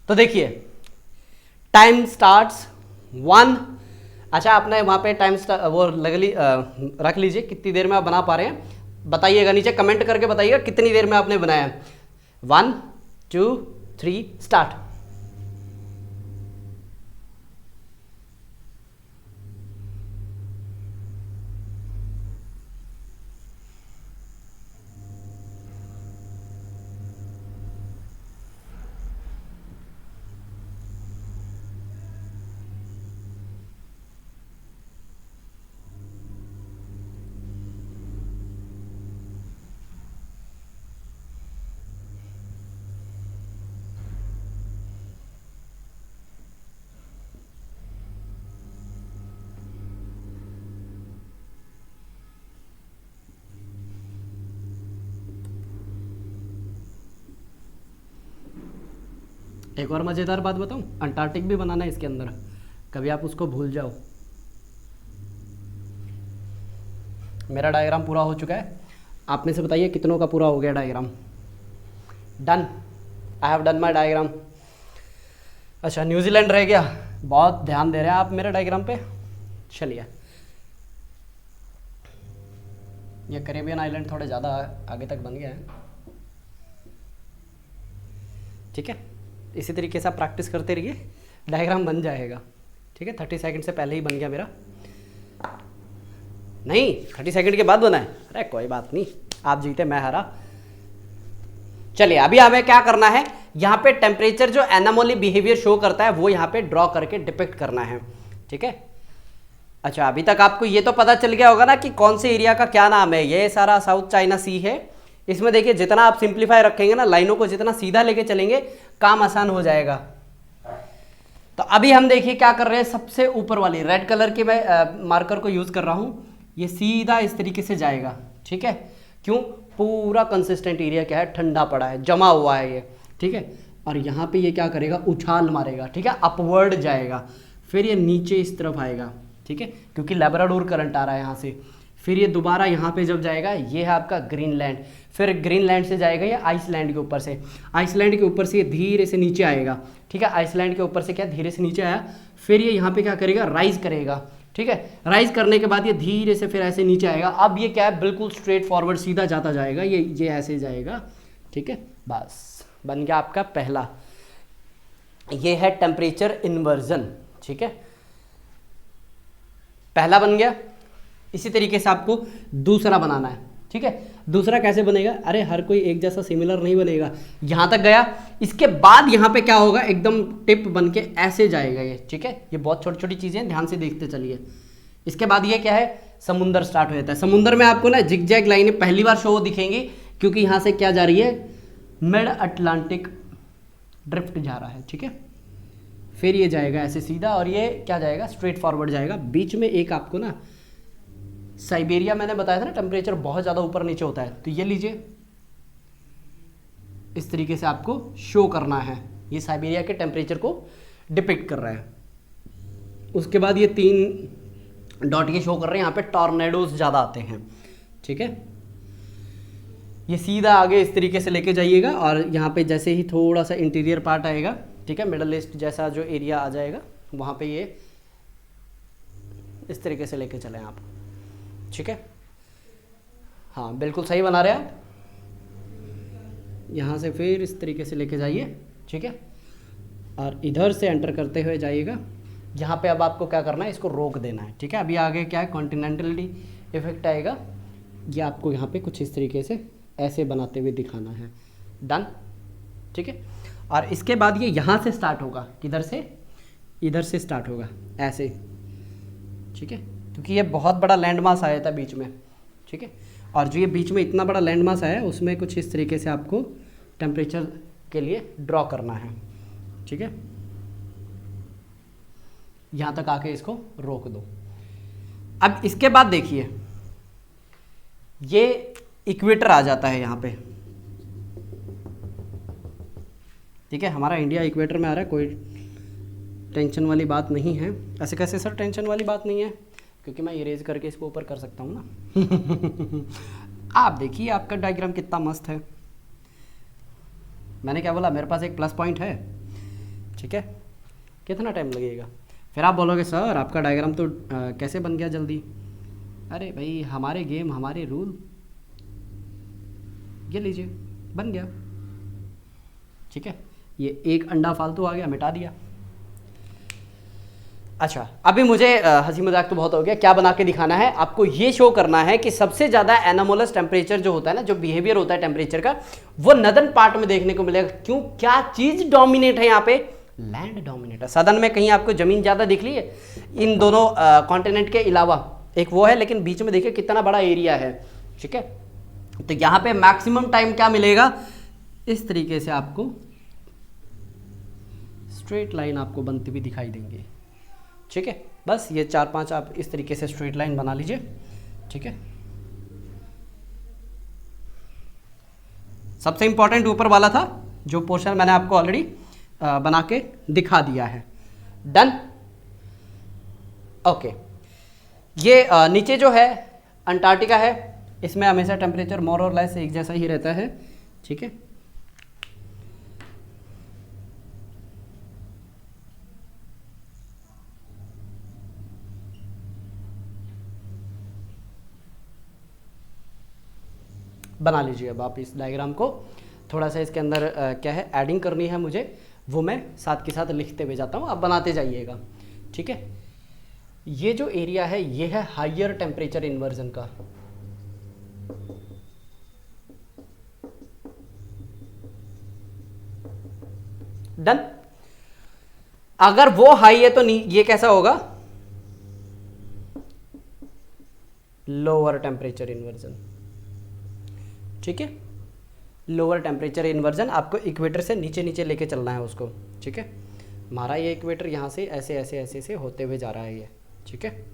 तो देखिए टाइम स्टार्ट्स 1। अच्छा, आपने वहाँ पे टाइम वो रख लीजिए, कितनी देर में आप बना पा रहे हैं बताइएगा, नीचे कमेंट करके बताइएगा कितनी देर में आपने बनाया। 1 2 3 स्टार्ट। एक और मज़ेदार बात बताऊं, अंटार्कटिक भी बनाना है इसके अंदर, कभी आप उसको भूल जाओ। मेरा डायग्राम पूरा हो चुका है, आप में से बताइए कितनों का पूरा हो गया diagram. Done, I have done my diagram. अच्छा, न्यूजीलैंड रह गया, बहुत ध्यान दे रहे हैं आप मेरे डायग्राम पे। चलिए, ये कैरेबियन आइलैंड थोड़े ज़्यादा आगे तक बन गया है। ठीक है, इसी तरीके से आप प्रैक्टिस करते रहिए, डायग्राम बन जाएगा। ठीक है, 30 सेकंड से पहले ही बन गया मेरा, नहीं 30 सेकंड के बाद बना है। अरे कोई बात नहीं, आप जीते मैं हारा। चलिए, अभी हमें क्या करना है, यहाँ पे टेम्परेचर जो एनामोली बिहेवियर शो करता है वो यहाँ पे ड्रॉ करके डिपिक्ट करना है। ठीक है, अच्छा अभी तक आपको ये तो पता चल गया होगा ना कि कौन से एरिया का क्या नाम है। ये सारा साउथ चाइना सी है। इसमें देखिए जितना आप सिंप्लीफाई रखेंगे ना, लाइनों को जितना सीधा लेके चलेंगे, काम आसान हो जाएगा। तो अभी हम देखिए क्या कर रहे हैं, सबसे ऊपर वाली रेड कलर के मैं मार्कर को यूज कर रहा हूँ, ये सीधा इस तरीके से जाएगा। ठीक है, क्यों, पूरा कंसिस्टेंट एरिया क्या है, ठंडा पड़ा है, जमा हुआ है ये। ठीक है, और यहाँ पे ये क्या करेगा, उछाल मारेगा। ठीक है, अपवर्ड जाएगा, फिर ये नीचे इस तरफ आएगा। ठीक है, क्योंकि लैब्राडोर करंट आ रहा है यहाँ से। फिर ये दोबारा यहाँ पे जब जाएगा, ये है आपका ग्रीनलैंड, फिर ग्रीनलैंड से जाएगा ये आइसलैंड के ऊपर से, आइसलैंड के ऊपर से ये धीरे से नीचे आएगा। ठीक है, आइसलैंड के ऊपर से क्या धीरे से नीचे आया, फिर ये यहाँ पे क्या करेगा, राइज करेगा। ठीक है, राइज करने के बाद ये धीरे से फिर ऐसे नीचे आएगा। अब ये क्या है, बिल्कुल स्ट्रेट फॉरवर्ड सीधा जाता जाएगा, ये ऐसे जाएगा। ठीक है, बस बन गया आपका पहला। ये है टेम्परेचर इन्वर्जन, ठीक है, पहला बन गया। इसी तरीके से आपको दूसरा बनाना है, ठीक है। दूसरा कैसे बनेगा, अरे हर कोई एक जैसा सिमिलर नहीं बनेगा, यहां तक गया, इसके बाद यहां पे क्या होगा, एकदम टिप बन के ऐसे जाएगा ये, ठीक है। ये बहुत छोटी छोटी चीजें ध्यान से देखते चलिए। इसके बाद ये क्या है, समुंदर स्टार्ट हो जाता है। समुंदर में आपको ना जिगजैग लाइनें पहली बार शो दिखेंगी, क्योंकि यहां से क्या जा रही है, मिड अटलांटिक ड्रिफ्ट जा रहा है, ठीक है। फिर ये जाएगा ऐसे सीधा, और ये क्या जाएगा, स्ट्रेट फॉरवर्ड जाएगा। बीच में एक आपको ना साइबेरिया, मैंने बताया था ना टेम्परेचर बहुत ज़्यादा ऊपर नीचे होता है, तो ये लीजिए, इस तरीके से आपको शो करना है, ये साइबेरिया के टेम्परेचर को डिपिक्ट कर रहा है। उसके बाद ये 3 डॉट ये शो कर रहे हैं, यहाँ पे टॉर्नेडोज ज़्यादा आते हैं, ठीक है। ये सीधा आगे इस तरीके से लेके जाइएगा, और यहाँ पे जैसे ही थोड़ा सा इंटीरियर पार्ट आएगा, ठीक है, मिडल ईस्ट जैसा जो एरिया आ जाएगा, वहाँ पे ये इस तरीके से लेके चलें आप, ठीक है। हाँ बिल्कुल सही बना रहे हैं आप। यहाँ से फिर इस तरीके से लेके जाइए, ठीक है, और इधर से एंटर करते हुए जाइएगा। यहाँ पे अब आपको क्या करना है, इसको रोक देना है, ठीक है। अभी आगे क्या है, कॉन्टिनेंटली इफेक्ट आएगा, ये आपको यहाँ पे कुछ इस तरीके से ऐसे बनाते हुए दिखाना है, डन, ठीक है। और इसके बाद ये यहाँ से स्टार्ट होगा, किधर से, इधर से स्टार्ट होगा ऐसे, ठीक है, क्योंकि ये बहुत बड़ा लैंड मास आया था बीच में, ठीक है। और जो ये बीच में इतना बड़ा लैंड मास आया है, उसमें कुछ इस तरीके से आपको टेम्परेचर के लिए ड्रॉ करना है, ठीक है। यहाँ तक आके इसको रोक दो। अब इसके बाद देखिए, ये इक्वेटर आ जाता है यहाँ पे, ठीक है। हमारा इंडिया इक्वेटर में आ रहा है, कोई टेंशन वाली बात नहीं है। ऐसे कैसे सर टेंशन वाली बात नहीं है, क्योंकि मैं इरेज करके इसको ऊपर कर सकता हूँ ना। आप देखिए आपका डायग्राम कितना मस्त है। मैंने क्या बोला, मेरे पास एक प्लस पॉइंट है, ठीक है। कितना टाइम लगेगा, फिर आप बोलोगे सर आपका डायग्राम तो कैसे बन गया जल्दी। अरे भाई हमारे गेम हमारे रूल, ये लीजिए बन गया, ठीक है। ये एक अंडा फालतू आ गया, मिटा दिया। अच्छा अभी मुझे हंसी मजाक तो बहुत हो गया, क्या बना के दिखाना है आपको, ये शो करना है कि सबसे ज़्यादा एनोमोलस टेम्परेचर जो होता है ना, जो बिहेवियर होता है टेम्परेचर का, वो नदर्न पार्ट में देखने को मिलेगा। क्यों, क्या चीज़ डोमिनेट है यहाँ पे, लैंड डोमिनेट है। सदर्न में कहीं आपको ज़मीन ज़्यादा दिख रही है, इन दोनों कॉन्टिनेंट के अलावा एक वो है, लेकिन बीच में देखिए कितना बड़ा एरिया है, ठीक है। तो यहाँ पे मैक्सिमम टाइम क्या मिलेगा, इस तरीके से आपको स्ट्रेट लाइन आपको बनती हुई दिखाई देंगी, ठीक है। बस ये 4-5 आप इस तरीके से स्ट्रेट लाइन बना लीजिए, ठीक है। सबसे इंपॉर्टेंट ऊपर वाला था, जो पोर्शन मैंने आपको ऑलरेडी बना के दिखा दिया है, डन, ओके। ये नीचे जो है अंटार्कटिका है, इसमें हमेशा टेम्परेचर मोर और लेस एक जैसा ही रहता है, ठीक है। बना लीजिए अब आप इस डायग्राम को। थोड़ा सा इसके अंदर क्या है एडिंग करनी है मुझे, वो मैं साथ के साथ लिखते हुए जाता हूँ, आप बनाते जाइएगा, ठीक है। ये जो एरिया है ये है हायर टेम्परेचर इन्वर्जन का, डन। अगर वो हाई है तो ये कैसा होगा, लोअर टेम्परेचर इन्वर्जन, ठीक है। लोअर टेम्परेचर इन्वर्जन आपको इक्वेटर से नीचे नीचे लेके चलना है उसको, ठीक है। हमारा ये इक्वेटर यहाँ से ऐसे ऐसे ऐसे ऐसे होते हुए जा रहा है ये, ठीक है।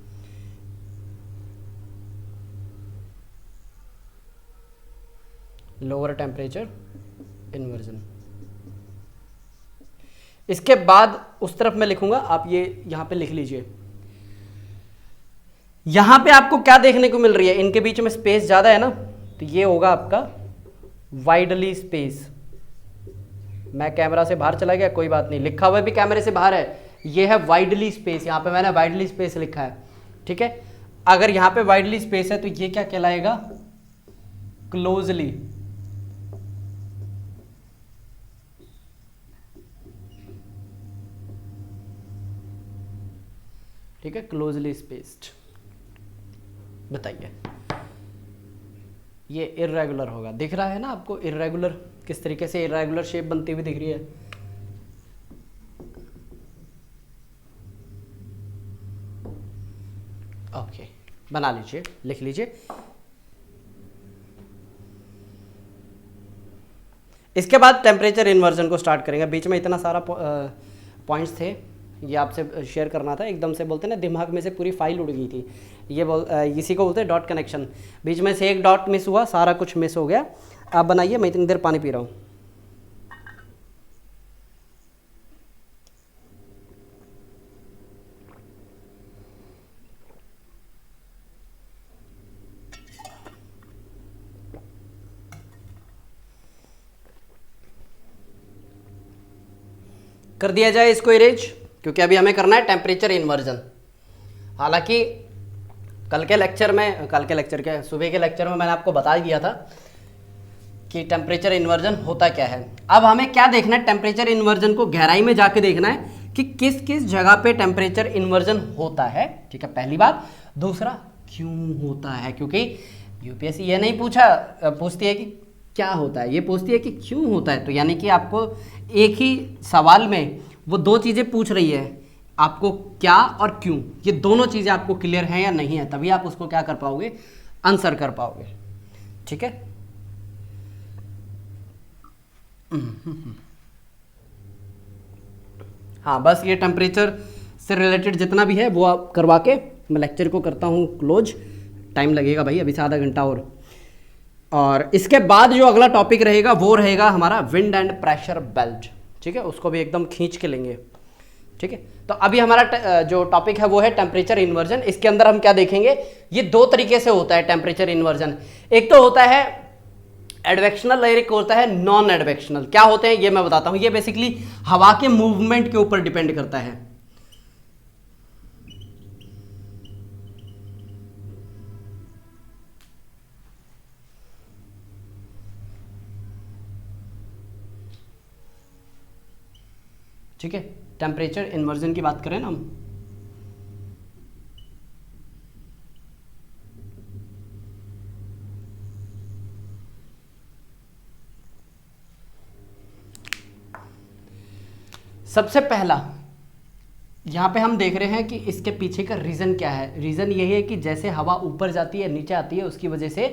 Lower temperature inversion. इसके बाद उस तरफ मैं लिखूंगा, आप ये यहां पे लिख लीजिए। यहां पे आपको क्या देखने को मिल रही है, इनके बीच में स्पेस ज्यादा है ना, तो ये होगा आपका वाइडली स्पेस। मैं कैमरा से बाहर चला गया, कोई बात नहीं, लिखा हुआ भी कैमरे से बाहर है, ये है वाइडली स्पेस, यहां पे मैंने वाइडली स्पेस लिखा है, ठीक है। अगर यहां पे वाइडली स्पेस है तो ये क्या कहलाएगा, क्लोजली, ठीक है, क्लोजली स्पेस्ड। बताइए, ये इर्रेगुलर होगा, दिख रहा है ना आपको इर्रेगुलर, किस तरीके से इर्रेगुलर शेप बनती हुई दिख रही है। ओके, बना लीजिए, लिख लीजिए। इसके बाद टेम्परेचर इन्वर्जन को स्टार्ट करेंगे। बीच में इतना सारा पॉइंट्स थे, ये आपसे शेयर करना था, एकदम से बोलते ना दिमाग में से पूरी फाइल उड़ गई थी। ये इसी को बोलते हैं डॉट कनेक्शन। बीच में से एक डॉट मिस हुआ, सारा कुछ मिस हो गया। आप बनाइए, मैं इतनी देर पानी पी रहा हूँ। कर दिया जाए इसको इरेज, क्योंकि अभी हमें करना है टेम्परेचर इन्वर्जन। हालांकि सुबह के लेक्चर में मैंने आपको बता दिया था कि टेम्परेचर इन्वर्जन होता क्या है। अब हमें क्या देखना है, टेम्परेचर इन्वर्जन को गहराई में जाके देखना है कि किस किस जगह पे टेम्परेचर इन्वर्जन होता है। ठीक है, पहली बात। दूसरा, क्यों होता है, क्योंकि यूपीएससी ये नहीं पूछती है कि क्या होता है, ये पूछती है कि क्यों होता है। तो यानी कि आपको एक ही सवाल में वो दो चीज़ें पूछ रही है, आपको क्या और क्यों, ये दोनों चीज़ें आपको क्लियर हैं या नहीं है, तभी आप उसको क्या कर पाओगे, आंसर कर पाओगे। ठीक है, हाँ, बस ये टेम्परेचर से रिलेटेड जितना भी है वो आप करवा के मैं लेक्चर को करता हूँ क्लोज। टाइम लगेगा भाई, अभी से आधा घंटा और इसके बाद जो अगला टॉपिक रहेगा वो रहेगा हमारा विंड एंड प्रेशर बेल्ट। ठीक है, उसको भी एकदम खींच के लेंगे। ठीक है, तो अभी हमारा जो टॉपिक है वो है टेम्परेचर इन्वर्जन। इसके अंदर हम क्या देखेंगे, ये दो तरीके से होता है टेम्परेचर इन्वर्जन। एक तो होता है एडवेक्शनल, एक होता है नॉन एडवेक्शनल। क्या होते हैं ये मैं बताता हूं। ये बेसिकली हवा के मूवमेंट के ऊपर डिपेंड करता है। ठीक है, टेम्परेचर इन्वर्जन की बात करें ना हम, सबसे पहला यहाँ पे हम देख रहे हैं कि इसके पीछे का रीज़न क्या है। रीज़न यही है कि जैसे हवा ऊपर जाती है नीचे आती है, उसकी वजह से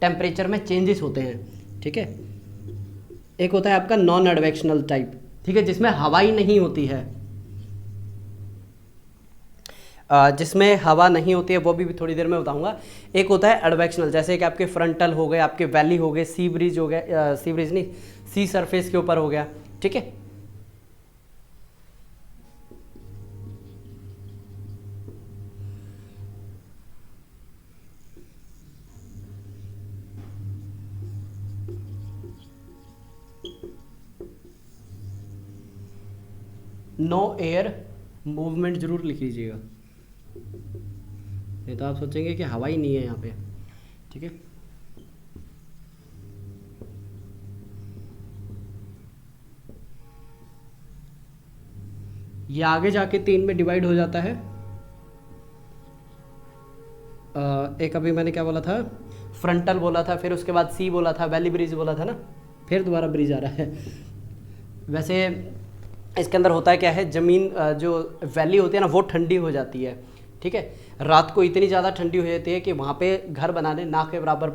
टेम्परेचर में चेंजेस होते हैं। ठीक है, एक होता है आपका नॉन एडवेक्शनल टाइप, ठीक है, जिसमें हवा ही नहीं होती है। जिसमें हवा नहीं होती है वो भी थोड़ी देर में बताऊंगा। एक होता है एडवेक्शनल, जैसे कि आपके फ्रंटल हो गए, आपके वैली हो गए, सी ब्रिज हो गया, सी ब्रिज नहीं, सी सरफेस के ऊपर हो गया। ठीक है, नो एयर मूवमेंट जरूर लिख लीजिएगा, नहीं तो आप सोचेंगे कि हवा ही नहीं है यहाँ पे। ठीक है, ये आगे जाके 3 में डिवाइड हो जाता है। एक अभी मैंने क्या बोला था, फ्रंटल बोला था, फिर उसके बाद सी बोला था, वैली ब्रिज बोला था ना, फिर दोबारा ब्रिज आ रहा है। वैसे इसके अंदर होता है क्या है, ज़मीन जो वैली होती है ना वो ठंडी हो जाती है। ठीक है, रात को इतनी ज़्यादा ठंडी हो जाती है कि वहाँ पे घर बनाने ना के बराबर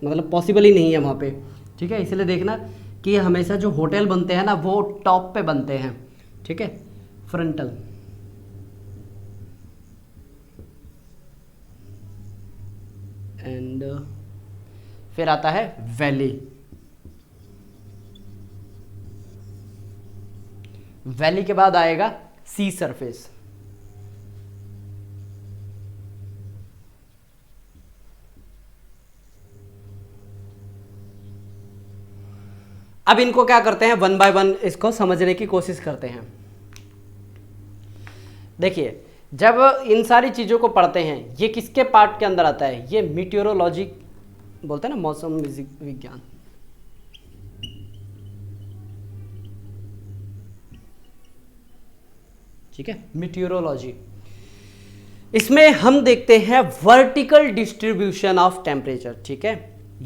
मतलब पॉसिबल ही नहीं है वहाँ पे। ठीक है, इसलिए देखना कि हमेशा जो होटल बनते हैं ना वो टॉप पे बनते हैं। ठीक है, फ्रंटल। एंड फिर आता है वैली। वैली के बाद आएगा सी सरफेस। अब इनको क्या करते हैं, वन बाय वन इसको समझने की कोशिश करते हैं। देखिए, जब इन सारी चीज़ों को पढ़ते हैं, ये किसके पार्ट के अंदर आता है, ये मीटियोरोलॉजी बोलते हैं ना, मौसम विज्ञान। ठीक है, मीटियोरोलॉजी। इसमें हम देखते हैं वर्टिकल डिस्ट्रीब्यूशन ऑफ टेम्परेचर, ठीक है।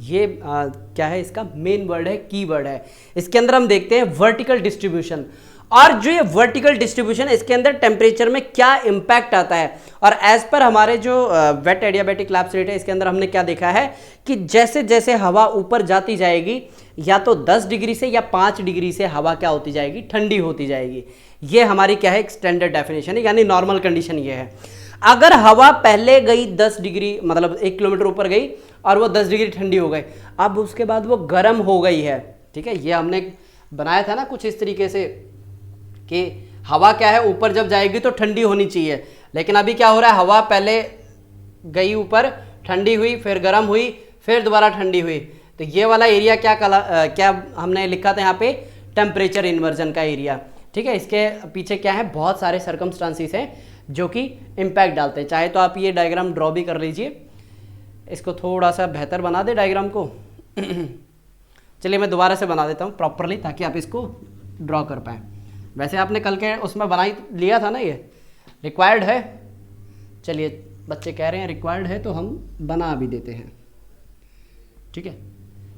ये क्या है, इसका मेन वर्ड है, की वर्ड है। इसके अंदर हम देखते हैं वर्टिकल डिस्ट्रीब्यूशन, और जो ये वर्टिकल डिस्ट्रीब्यूशन है इसके अंदर टेम्परेचर में क्या इंपैक्ट आता है। और एज पर हमारे जो वेट एडियाबैटिक लैब्स रेट है, इसके अंदर हमने क्या देखा है कि जैसे जैसे हवा ऊपर जाती जाएगी, या तो 10 डिग्री से या 5 डिग्री से हवा क्या होती जाएगी, ठंडी होती जाएगी। ये हमारी क्या है, एक स्टैंडर्ड डेफिनेशन है, यानी नॉर्मल कंडीशन ये है। अगर हवा पहले गई 10 डिग्री, मतलब 1 किलोमीटर ऊपर गई और वो 10 डिग्री ठंडी हो गई, अब उसके बाद वो गर्म हो गई है, ठीक है। ये हमने बनाया था ना कुछ इस तरीके से कि हवा क्या है, ऊपर जब जाएगी तो ठंडी होनी चाहिए, लेकिन अभी क्या हो रहा है, हवा पहले गई ऊपर, ठंडी हुई, फिर गर्म हुई, फिर दोबारा ठंडी हुई। तो ये वाला एरिया क्या हमने लिखा था यहाँ पे, टेम्परेचर इन्वर्जन का एरिया, ठीक है। इसके पीछे क्या है, बहुत सारे सर्कमस्टांसिस हैं जो कि इम्पैक्ट डालते हैं। चाहे तो आप ये डायग्राम ड्रॉ भी कर लीजिए, इसको थोड़ा सा बेहतर बना दे डायग्राम को। चलिए मैं दोबारा से बना देता हूँ प्रॉपरली, ताकि आप इसको ड्रॉ कर पाएँ। वैसे आपने कल के उसमें बना ही लिया था ना, ये रिक्वायर्ड है। चलिए बच्चे कह रहे हैं रिक्वायर्ड है तो हम बना भी देते हैं, ठीक है।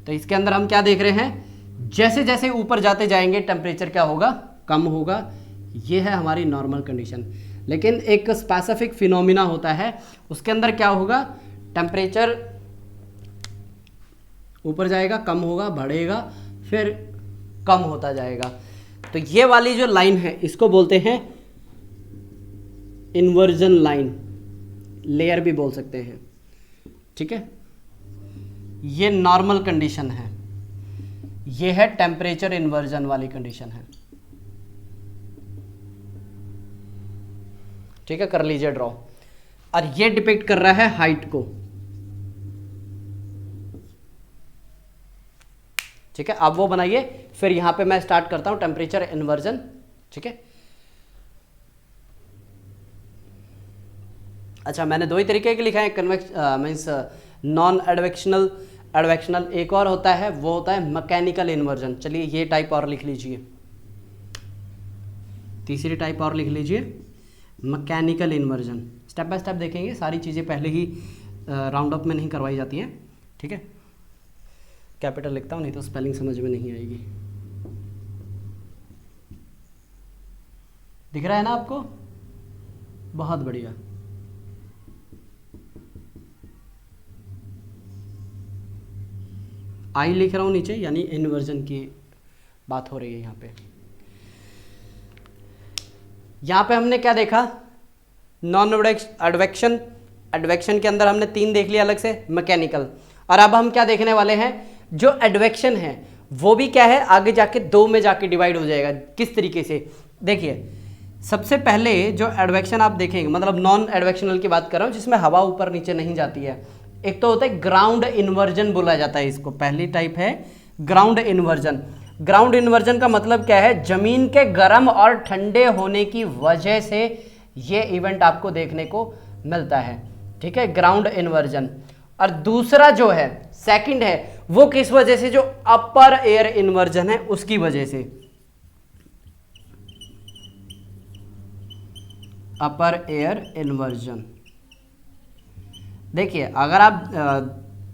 तो इसके अंदर हम क्या देख रहे हैं, जैसे जैसे ऊपर जाते जाएंगे टेम्परेचर क्या होगा, कम होगा। ये है हमारी नॉर्मल कंडीशन। लेकिन एक स्पेसिफिक फिनोमिना होता है, उसके अंदर क्या होगा, टेम्परेचर ऊपर जाएगा, कम होगा, बढ़ेगा, फिर कम होता जाएगा। तो ये वाली जो लाइन है इसको बोलते हैं इन्वर्जन लाइन, लेयर भी बोल सकते हैं, ठीक है। ये नॉर्मल कंडीशन है, ये है टेम्परेचर इन्वर्जन वाली कंडीशन है, ठीक है। कर लीजिए ड्रॉ। और ये डिपिक्ट कर रहा है हाइट को, ठीक है। अब वो बनाइए, फिर यहां पे मैं स्टार्ट करता हूं टेम्परेचर इन्वर्जन, ठीक है। अच्छा, मैंने दो ही तरीके के लिखा है, कन्वेक्स मीन्स नॉन एडवेक्शनल, एडवेक्शनल एक और होता है, वो होता है मैकेनिकल इन्वर्जन। चलिए ये टाइप और लिख लीजिए, तीसरी टाइप और लिख लीजिए, mechanical inversion. Step by step देखेंगे, सारी चीज़ें पहले ही राउंड अप में नहीं करवाई जाती हैं, ठीक है। कैपिटल लिखता हूँ, नहीं तो स्पेलिंग समझ में नहीं आएगी। दिख रहा है ना आपको, बहुत बढ़िया। आई लिख रहा हूँ नीचे, यानी इन्वर्जन की बात हो रही है यहाँ पे। यहाँ पे हमने क्या देखा, नॉन एडवेक्शन, एडवेक्शन के अंदर हमने 3 देख लिया अलग से, मैकेनिकल। और अब हम क्या देखने वाले हैं, जो एडवेक्शन है वो भी क्या है, आगे जाके 2 में जाके डिवाइड हो जाएगा। किस तरीके से, देखिए सबसे पहले जो एडवेक्शन आप देखेंगे, मतलब नॉन एडवेक्शनल की बात कर रहा हूँ, जिसमें हवा ऊपर नीचे नहीं जाती है। एक तो होता है ग्राउंड इन्वर्जन बोला जाता है इसको, पहली टाइप है ग्राउंड इन्वर्जन। ग्राउंड इन्वर्जन का मतलब क्या है, जमीन के गर्म और ठंडे होने की वजह से ये इवेंट आपको देखने को मिलता है, ठीक है, ग्राउंड इन्वर्जन। और दूसरा जो है सेकंड है, वो किस वजह से, जो अपर एयर इन्वर्जन है उसकी वजह से, अपर एयर इन्वर्जन। देखिए अगर आप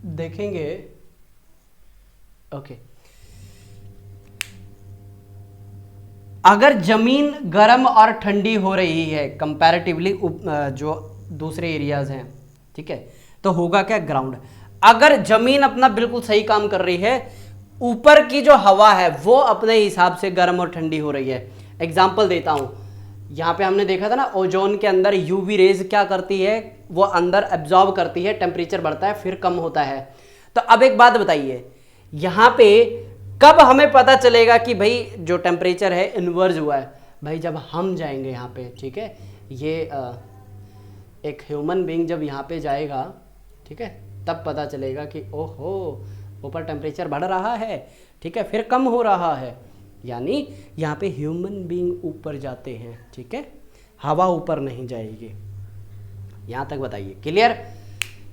देखेंगे, ओके, अगर जमीन गर्म और ठंडी हो रही है कंपैरेटिवली जो दूसरे एरियाज हैं, ठीक है, तो होगा क्या, ग्राउंड। अगर जमीन अपना बिल्कुल सही काम कर रही है, ऊपर की जो हवा है वो अपने हिसाब से गर्म और ठंडी हो रही है। एग्जाम्पल देता हूं, यहाँ पे हमने देखा था ना, ओजोन के अंदर यूवी रेज क्या करती है, वो अंदर एब्जॉर्ब करती है, टेम्परेचर बढ़ता है, फिर कम होता है। तो अब एक बात बताइए, यहाँ पे कब हमें पता चलेगा कि भाई जो टेम्परेचर है इन्वर्ज हुआ है, भाई जब हम जाएंगे यहाँ पे, ठीक है। ये एक ह्यूमन बीइंग जब यहाँ पे जाएगा, ठीक है, तब पता चलेगा कि ओहो ऊपर टेम्परेचर बढ़ रहा है, ठीक है, फिर कम हो रहा है, यानी यहाँ पे ह्यूमन बीइंग ऊपर जाते हैं, ठीक है, हवा ऊपर नहीं जाएगी। यहाँ तक बताइए, क्लियर?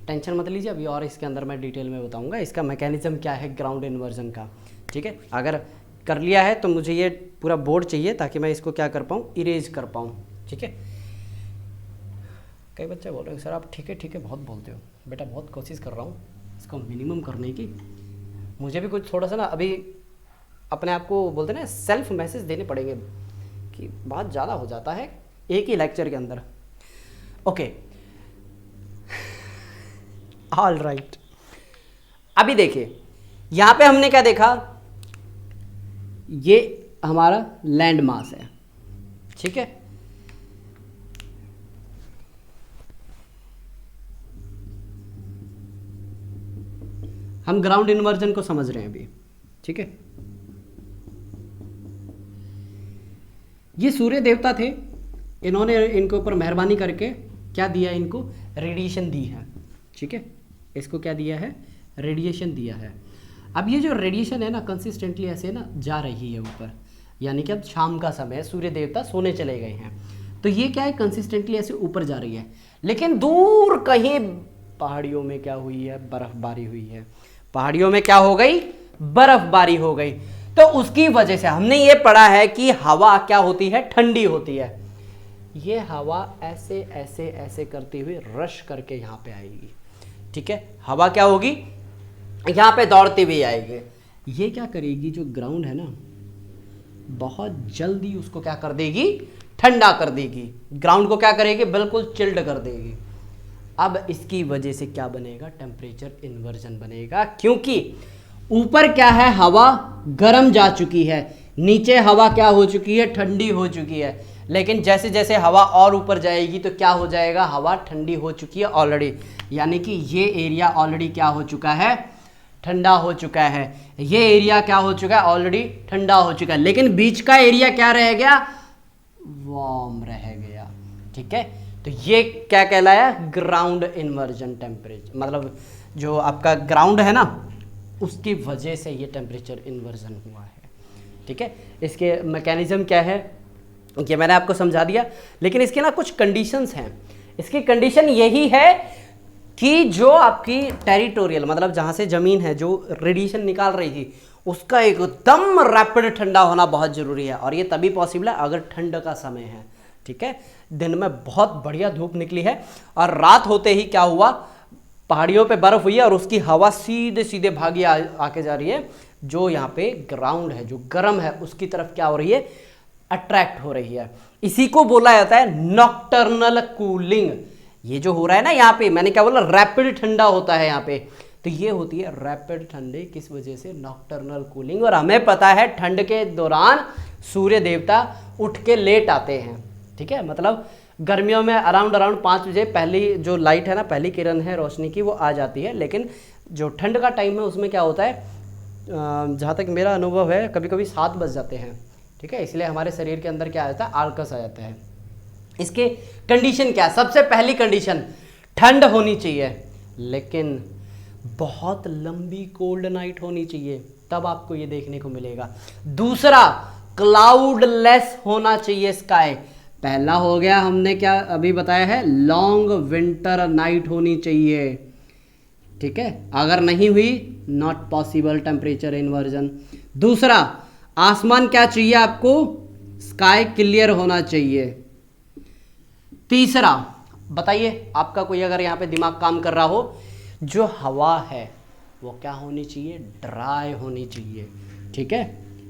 टेंशन मत लीजिए, अभी और इसके अंदर मैं डिटेल में बताऊंगा इसका मैकेनिज्म क्या है ग्राउंड इन्वर्जन का, ठीक है। अगर कर लिया है तो मुझे ये पूरा बोर्ड चाहिए ताकि मैं इसको क्या कर पाऊँ, इरेज कर पाऊँ, ठीक है। कई बच्चे बोल रहे हैं सर आप ठीक है बहुत बोलते हो। बेटा बहुत कोशिश कर रहा हूँ इसको मिनिमम करने की। मुझे भी कुछ थोड़ा सा ना अभी अपने आप को बोलते ना सेल्फ मैसेज देने पड़ेंगे कि बहुत ज़्यादा हो जाता है एक ही लेक्चर के अंदर। ओके ऑल राइट, अभी देखिए यहाँ पे हमने क्या देखा, ये हमारा लैंड मास है, ठीक है। हम ग्राउंड इन्वर्जन को समझ रहे हैं अभी, ठीक है। ये सूर्य देवता थे, इन्होंने इनके ऊपर मेहरबानी करके क्या दिया, इनको रेडिएशन दी है, ठीक है। इसको क्या दिया है, रेडिएशन दिया है। अब ये जो रेडिएशन है ना कंसिस्टेंटली ऐसे ना जा रही है ऊपर, यानी कि अब शाम का समय है, सूर्य देवता सोने चले गए हैं, तो ये क्या है कंसिस्टेंटली ऐसे ऊपर जा रही है। लेकिन दूर कहीं पहाड़ियों में क्या हुई है, बर्फबारी हुई है। पहाड़ियों में क्या हो गई, बर्फबारी हो गई। तो उसकी वजह से हमने ये पढ़ा है कि हवा क्या होती है, ठंडी होती है। ये हवा ऐसे ऐसे ऐसे करते हुए रश करके यहाँ पे आएगी, ठीक है। हवा क्या होगी, यहाँ पे दौड़ती हुई आएगी। ये क्या करेगी, जो ग्राउंड है ना बहुत जल्दी उसको क्या कर देगी, ठंडा कर देगी। ग्राउंड को क्या करेगी, बिल्कुल चिल्ड कर देगी। अब इसकी वजह से क्या बनेगा, टेम्परेचर इन्वर्जन बनेगा, क्योंकि ऊपर क्या है, हवा गर्म जा चुकी है, नीचे हवा क्या हो चुकी है, ठंडी हो चुकी है। लेकिन जैसे जैसे हवा और ऊपर जाएगी तो क्या हो जाएगा, हवा ठंडी हो चुकी है ऑलरेडी, यानी कि ये एरिया ऑलरेडी क्या हो चुका है, ठंडा हो चुका है। ये एरिया क्या हो चुका है, ऑलरेडी ठंडा हो चुका है। लेकिन बीच का एरिया क्या रह गया, वार्म रह गया, ठीक है। तो ये क्या कहलाया, ग्राउंड इन्वर्जन टेम्परेचर, मतलब जो आपका ग्राउंड है ना उसकी वजह से ये टेम्परेचर इन्वर्जन हुआ है, ठीक है। इसके मैकेनिज्म क्या है ये मैंने आपको समझा दिया, लेकिन इसके ना कुछ कंडीशंस हैं। इसकी कंडीशन यही है कि जो आपकी टेरिटोरियल, मतलब जहाँ से ज़मीन है जो रेडिएशन निकाल रही थी, उसका एकदम रैपिड ठंडा होना बहुत ज़रूरी है। और ये तभी पॉसिबल है अगर ठंड का समय है, ठीक है। दिन में बहुत बढ़िया धूप निकली है और रात होते ही क्या हुआ, पहाड़ियों पे बर्फ हुई है और उसकी हवा सीधे सीधे भागी आके जा रही है, जो यहाँ पे ग्राउंड है जो गर्म है उसकी तरफ क्या हो रही है, अट्रैक्ट हो रही है। इसी को बोला जाता है नॉकटर्नल कूलिंग। ये जो हो रहा है ना यहाँ पे, मैंने क्या बोला, रैपिड ठंडा होता है यहाँ पे, तो ये होती है रैपिड ठंडे, किस वजह से, नॉकटर्नल कूलिंग। और हमें पता है ठंड के दौरान सूर्य देवता उठ के लेट आते हैं, ठीक है। मतलब गर्मियों में अराउंड 5 बजे पहली जो लाइट है ना, पहली किरण है रोशनी की, वो आ जाती है। लेकिन जो ठंड का टाइम है उसमें क्या होता है, जहाँ तक मेरा अनुभव है, कभी कभी 7 बज जाते हैं, ठीक है। इसलिए हमारे शरीर के अंदर क्या आ जाता है, आलकस आ जाता है। इसके कंडीशन क्या, सबसे पहली कंडीशन ठंड होनी चाहिए, लेकिन बहुत लंबी कोल्ड नाइट होनी चाहिए, तब आपको ये देखने को मिलेगा। दूसरा, क्लाउडलेस होना चाहिए स्काई। पहला हो गया, हमने क्या अभी बताया है, लॉन्ग विंटर नाइट होनी चाहिए, ठीक है। अगर नहीं हुई, नॉट पॉसिबल टेम्परेचर इन्वर्जन। दूसरा, आसमान क्या चाहिए आपको, स्काई क्लियर होना चाहिए। तीसरा, बताइए आपका कोई अगर यहाँ पे दिमाग काम कर रहा हो, जो हवा है वो क्या होनी चाहिए, ड्राई होनी चाहिए, ठीक है।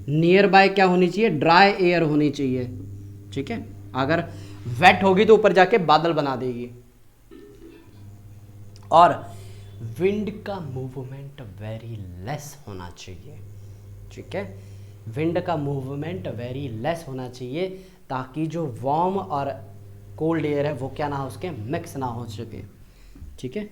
नियर बाय क्या होनी चाहिए, ड्राई एयर होनी चाहिए, ठीक है। अगर वेट होगी तो ऊपर जाके बादल बना देगी। और विंड का मूवमेंट वेरी लेस होना चाहिए, ठीक है। विंड का मूवमेंट वेरी लेस होना चाहिए, ताकि जो वार्म और कोल्ड एयर है वो क्या ना हो, उसके मिक्स ना हो सके, ठीक है।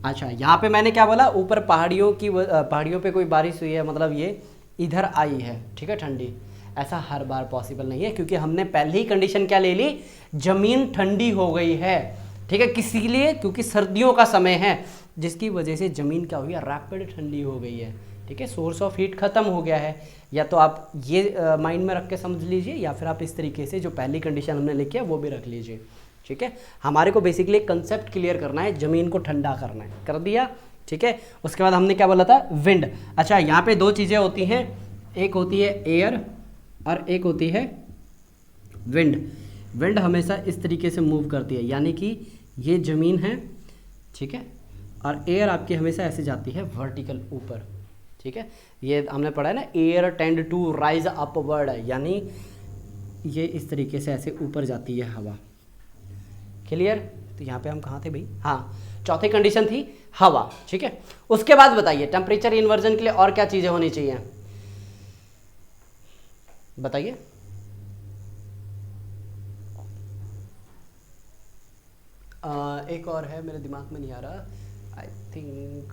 अच्छा, यहाँ पे मैंने क्या बोला, ऊपर पहाड़ियों पे कोई बारिश हुई है, मतलब ये इधर आई है, ठीक है, ठंडी। ऐसा हर बार पॉसिबल नहीं है, क्योंकि हमने पहले ही कंडीशन क्या ले ली, जमीन ठंडी हो गई है, ठीक है। किसी लिए, क्योंकि सर्दियों का समय है, जिसकी वजह से जमीन क्या हो गई, रैपिड ठंडी हो गई है, ठीक है। सोर्स ऑफ हीट खत्म हो गया है। या तो आप ये माइंड में रख के समझ लीजिए, या फिर आप इस तरीके से जो पहली कंडीशन हमने लिखी है वो भी रख लीजिए, ठीक है। हमारे को बेसिकली कंसेप्ट क्लियर करना है, ज़मीन को ठंडा करना है, कर दिया, ठीक है। उसके बाद हमने क्या बोला था, विंड। अच्छा, यहाँ पे 2 चीज़ें होती हैं, एक होती है एयर और एक होती है विंड। विंड हमेशा इस तरीके से मूव करती है, यानी कि ये ज़मीन है, ठीक है, और एयर आपकी हमेशा ऐसे जाती है वर्टिकल ऊपर, ठीक है। ये हमने पढ़ा है ना, air tend to rise upward, यानी ये इस तरीके से ऐसे ऊपर जाती है हवा। क्लियर? तो यहाँ पे हम कहाँ थे भाई? हाँ, चौथी कंडीशन थी हवा, ठीक है। उसके बाद बताइए टेम्परेचर इन्वर्जन के लिए और क्या चीज़ें होनी चाहिए, बताइए। एक और है, मेरे दिमाग में नहीं आ रहा, आई थिंक,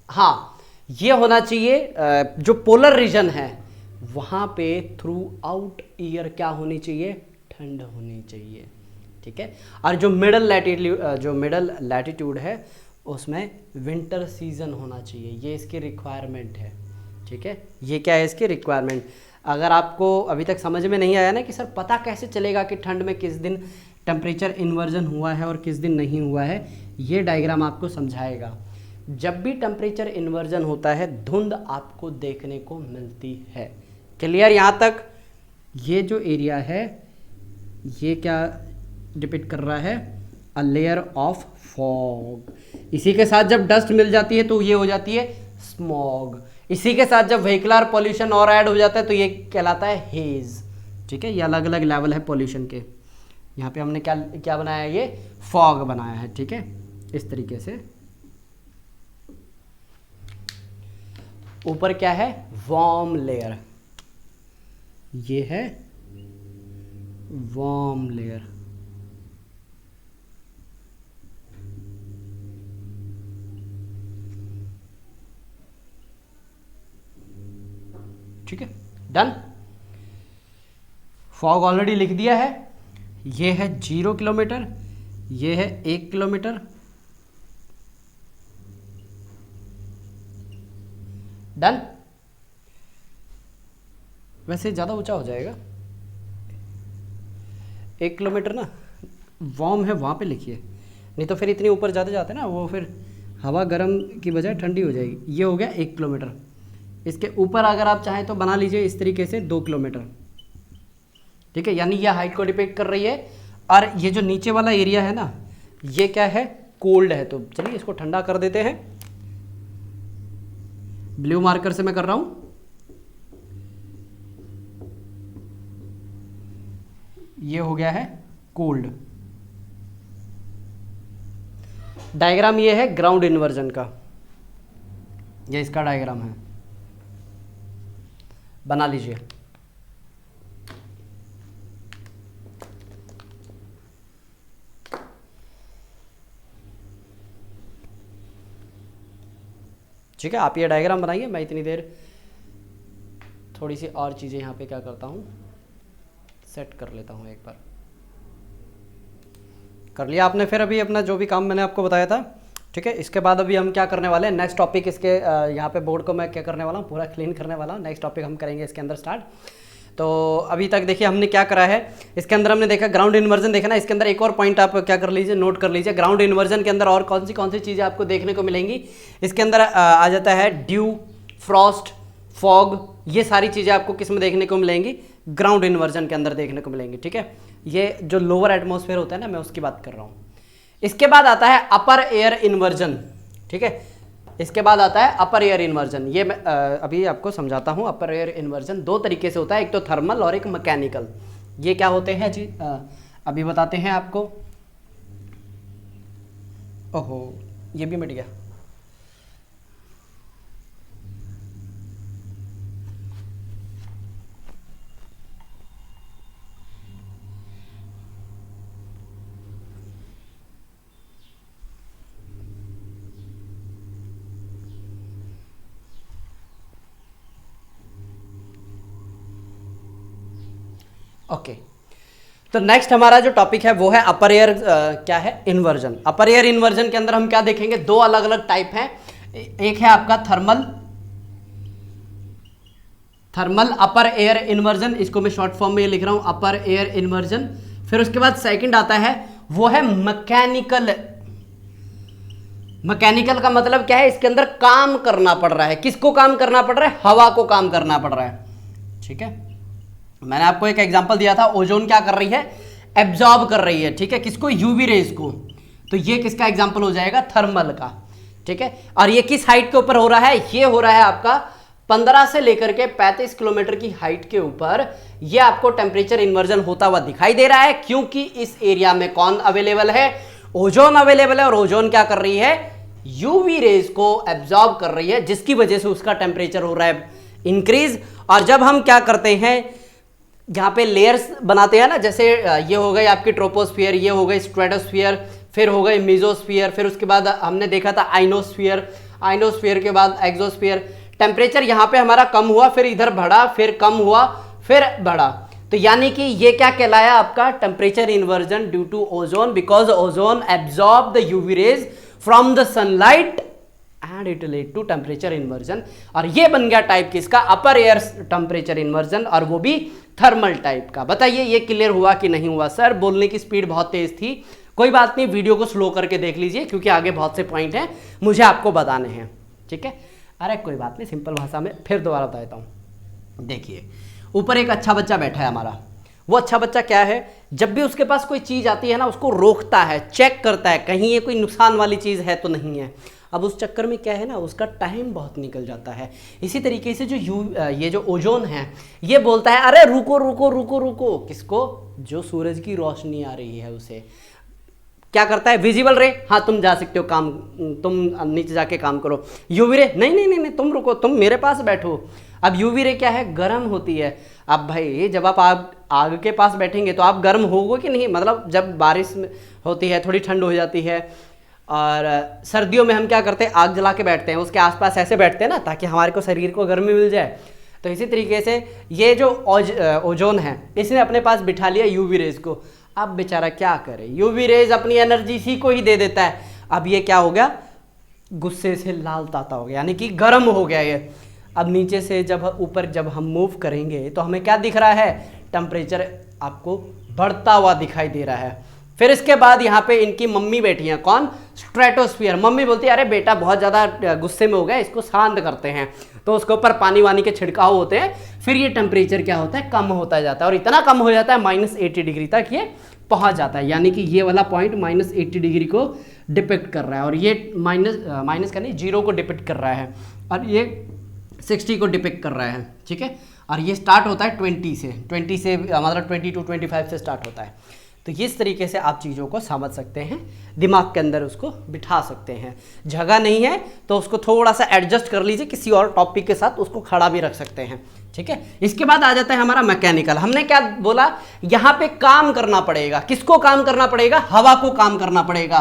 हाँ, ये होना चाहिए जो पोलर रीजन है वहाँ पे थ्रू आउट ईयर क्या होनी चाहिए, ठंड होनी चाहिए, ठीक है। और जो मिडल लैटिट्यूड है उसमें विंटर सीजन होना चाहिए, ये इसकी रिक्वायरमेंट है, ठीक है। ये क्या है इसकी रिक्वायरमेंट। अगर आपको अभी तक समझ में नहीं आया ना कि सर पता कैसे चलेगा कि ठंड में किस दिन टेम्परेचर इन्वर्जन हुआ है और किस दिन नहीं हुआ है, ये डायग्राम आपको समझाएगा। जब भी टेम्परेचर इन्वर्जन होता है धुंध आपको देखने को मिलती है। क्लियर यहाँ तक? ये जो एरिया है ये क्या डिपिक्ट कर रहा है, अ लेयर ऑफ फॉग। इसी के साथ जब डस्ट मिल जाती है तो ये हो जाती है स्मॉग। इसी के साथ जब व्हीकलर पॉल्यूशन और ऐड हो जाता है तो ये कहलाता है हेज, ठीक है। ये अलग अलग लेवल है पॉल्यूशन के। यहाँ पे हमने क्या क्या बनाया है, ये फॉग बनाया है, ठीक है, इस तरीके से। ऊपर क्या है, वार्म लेयर, ये है वार्म लेयर, ठीक है, डन। फॉग ऑलरेडी लिख दिया है। ये है 0 किलोमीटर, ये है 1 किलोमीटर, डन। वैसे ज़्यादा ऊंचा हो जाएगा 1 किलोमीटर ना, वार्म है वहाँ पे लिखिए, नहीं तो फिर इतनी ऊपर ज़्यादा जाते ना वो फिर हवा गर्म की बजाय ठंडी हो जाएगी। ये हो गया 1 किलोमीटर। इसके ऊपर अगर आप चाहें तो बना लीजिए इस तरीके से 2 किलोमीटर, ठीक है, यानी ये हाइट को डिपेक्ट कर रही है। और ये जो नीचे वाला एरिया है ना, ये क्या है, कोल्ड है। तो चलिए इसको ठंडा कर देते हैं, ब्लू मार्कर से मैं कर रहा हूं। ये हो गया है कोल्ड। डायग्राम ये है ग्राउंड इन्वर्जन का, ये इसका डायग्राम है, बना लीजिए। ठीक है, आप ये डायग्राम बनाइए, मैं इतनी देर थोड़ी सी और चीज़ें यहाँ पे क्या करता हूँ, सेट कर लेता हूँ। एक बार कर लिया आपने, फिर अभी अपना जो भी काम मैंने आपको बताया था, ठीक है। इसके बाद अभी हम क्या करने वाले हैं, नेक्स्ट टॉपिक इसके यहाँ पे बोर्ड को मैं क्या करने वाला हूँ, पूरा क्लीन करने वाला हूँ। नेक्स्ट टॉपिक हम करेंगे इसके अंदर स्टार्ट। तो अभी तक देखिए हमने क्या करा है, इसके अंदर हमने देखा ग्राउंड इन्वर्जन देखा ना। इसके अंदर एक और पॉइंट आप क्या कर लीजिए, नोट कर लीजिए। ग्राउंड इन्वर्जन के अंदर और कौन सी चीज़ें आपको देखने को मिलेंगी, इसके अंदर आ जाता है ड्यू, फ्रॉस्ट, फॉग, ये सारी चीज़ें आपको किस में देखने को मिलेंगी, ग्राउंड इन्वर्जन के अंदर देखने को मिलेंगी, ठीक है। ये जो लोअर एटमॉस्फेयर होता है ना, मैं उसकी बात कर रहा हूँ। इसके बाद आता है अपर एयर इन्वर्जन, ठीक है। इसके बाद आता है अपर एयर इन्वर्जन। ये मैं अभी आपको समझाता हूँ। अपर एयर इन्वर्जन दो तरीके से होता है, एक तो थर्मल और एक मैकेनिकल। ये क्या होते हैं जी, अभी बताते हैं आपको। ओहो, ये भी मिट गया। ओके, तो नेक्स्ट हमारा जो टॉपिक है वो है अपर एयर क्या है, इन्वर्जन। अपर एयर इन्वर्जन के अंदर हम क्या देखेंगे, दो अलग अलग टाइप हैं। एक है आपका थर्मल अपर एयर इन्वर्जन, इसको मैं शॉर्ट फॉर्म में ये लिख रहा हूं, अपर एयर इन्वर्जन। फिर उसके बाद सेकंड आता है, वो है मैकेनिकल। मैकेनिकल का मतलब क्या है, इसके अंदर काम करना पड़ रहा है। किसको काम करना पड़ रहा है, हवा को काम करना पड़ रहा है, ठीक है। मैंने आपको एक एग्जांपल दिया था, ओजोन क्या कर रही है, एब्जॉर्ब कर रही है, ठीक है, किसको, यूवी रेज को। तो ये किसका एग्जाम्पल हो जाएगा, थर्मल का, ठीक है। और ये किस हाइट के ऊपर हो रहा है, ये हो रहा है आपका 15 से लेकर के 35 किलोमीटर की हाइट के ऊपर। ये आपको टेम्परेचर इन्वर्जन होता हुआ दिखाई दे रहा है, क्योंकि इस एरिया में कौन अवेलेबल है, ओजोन अवेलेबल है। और ओजोन क्या कर रही है, यूवी रेज को एब्जॉर्ब कर रही है, जिसकी वजह से उसका टेम्परेचर हो रहा है इंक्रीज। और जब हम क्या करते हैं, यहाँ पे लेयर्स बनाते हैं ना, जैसे ये हो गई आपकी ट्रोपोस्फियर, ये हो गई स्ट्रेटोस्फियर, फिर हो गई मेसोस्फियर, फिर उसके बाद हमने देखा था आइनोस्फियर, आइनोस्फियर के बाद एक्सोस्फियर। टेम्परेचर यहाँ पे हमारा कम हुआ, फिर इधर बढ़ा, फिर कम हुआ, फिर बढ़ा। तो यानी कि ये क्या कहलाया आपका, temperature inversion due to ozone, because ozone absorb the UV rays from the sunlight and it lead to temperature inversion. और ये बन गया टाइप किसका, अपर एयर टेम्परेचर इन्वर्जन, और वो भी थर्मल टाइप का। बताइए ये क्लियर हुआ कि नहीं हुआ। सर बोलने की स्पीड बहुत तेज थी, कोई बात नहीं, वीडियो को स्लो करके देख लीजिए, क्योंकि आगे बहुत से पॉइंट हैं मुझे आपको बताने हैं, ठीक है। अरे कोई बात नहीं, सिंपल भाषा में फिर दोबारा बता देता हूँ। देखिए ऊपर एक अच्छा बच्चा बैठा है हमारा, वो अच्छा बच्चा क्या है, जब भी उसके पास कोई चीज़ आती है ना, उसको रोकता है, चेक करता है कहीं ये कोई नुकसान वाली चीज़ है तो नहीं है। अब उस चक्कर में क्या है ना, उसका टाइम बहुत निकल जाता है। इसी तरीके से जो ये जो ओजोन है, ये बोलता है अरे रुको रुको रुको रुको, किसको, जो सूरज की रोशनी आ रही है उसे। क्या करता है, विजिबल रे, हाँ तुम जा सकते हो काम, तुम नीचे जाके काम करो। यूवी रे, नहीं नहीं नहीं नहीं, तुम रुको, तुम मेरे पास बैठो। अब यूवी रे क्या है, गर्म होती है। अब भाई जब आप आग के पास बैठेंगे तो आप गर्म होगे कि नहीं, मतलब जब बारिश होती है थोड़ी ठंड हो जाती है, और सर्दियों में हम क्या करते हैं, आग जला के बैठते हैं, उसके आसपास ऐसे बैठते हैं ना, ताकि हमारे को शरीर को गर्मी मिल जाए। तो इसी तरीके से ये जो ओजोन है, इसने अपने पास बिठा लिया यूवी रेज को। अब बेचारा क्या करे, यूवी रेज अपनी एनर्जी इसी को ही दे देता है। अब ये क्या हो गया, गुस्से से लाल ताता हो गया, यानी कि गर्म हो गया ये। अब नीचे से जब ऊपर जब हम मूव करेंगे तो हमें क्या दिख रहा है, टेम्परेचर आपको बढ़ता हुआ दिखाई दे रहा है। फिर इसके बाद यहाँ पे इनकी मम्मी बैठी हैं, कौन, स्ट्रेटोस्फियर। मम्मी बोलती है अरे बेटा बहुत ज़्यादा गुस्से में हो गया, इसको शांत करते हैं। तो उसके ऊपर पानी वानी के छिड़काव होते हैं, फिर ये टेम्परेचर क्या होता है, कम होता जाता है, और इतना कम हो जाता है -80 डिग्री तक ये पहुँच जाता है। यानी कि ये वाला पॉइंट -80 डिग्री को डिपिक्ट कर रहा है, और ये माइनस का नहीं, 0 को डिपिक्ट कर रहा है, और ये 60 को डिपिक्ट कर रहा है, ठीक है। और ये स्टार्ट होता है 20 से मतलब 20 to 25 से स्टार्ट होता है। तो इस तरीके से आप चीज़ों को समझ सकते हैं, दिमाग के अंदर उसको बिठा सकते हैं। जगह नहीं है तो उसको थोड़ा सा एडजस्ट कर लीजिए, किसी और टॉपिक के साथ उसको खड़ा भी रख सकते हैं, ठीक है। इसके बाद आ जाता है हमारा मैकेनिकल। हमने क्या बोला, यहाँ पे काम करना पड़ेगा, किसको काम करना पड़ेगा, हवा को काम करना पड़ेगा।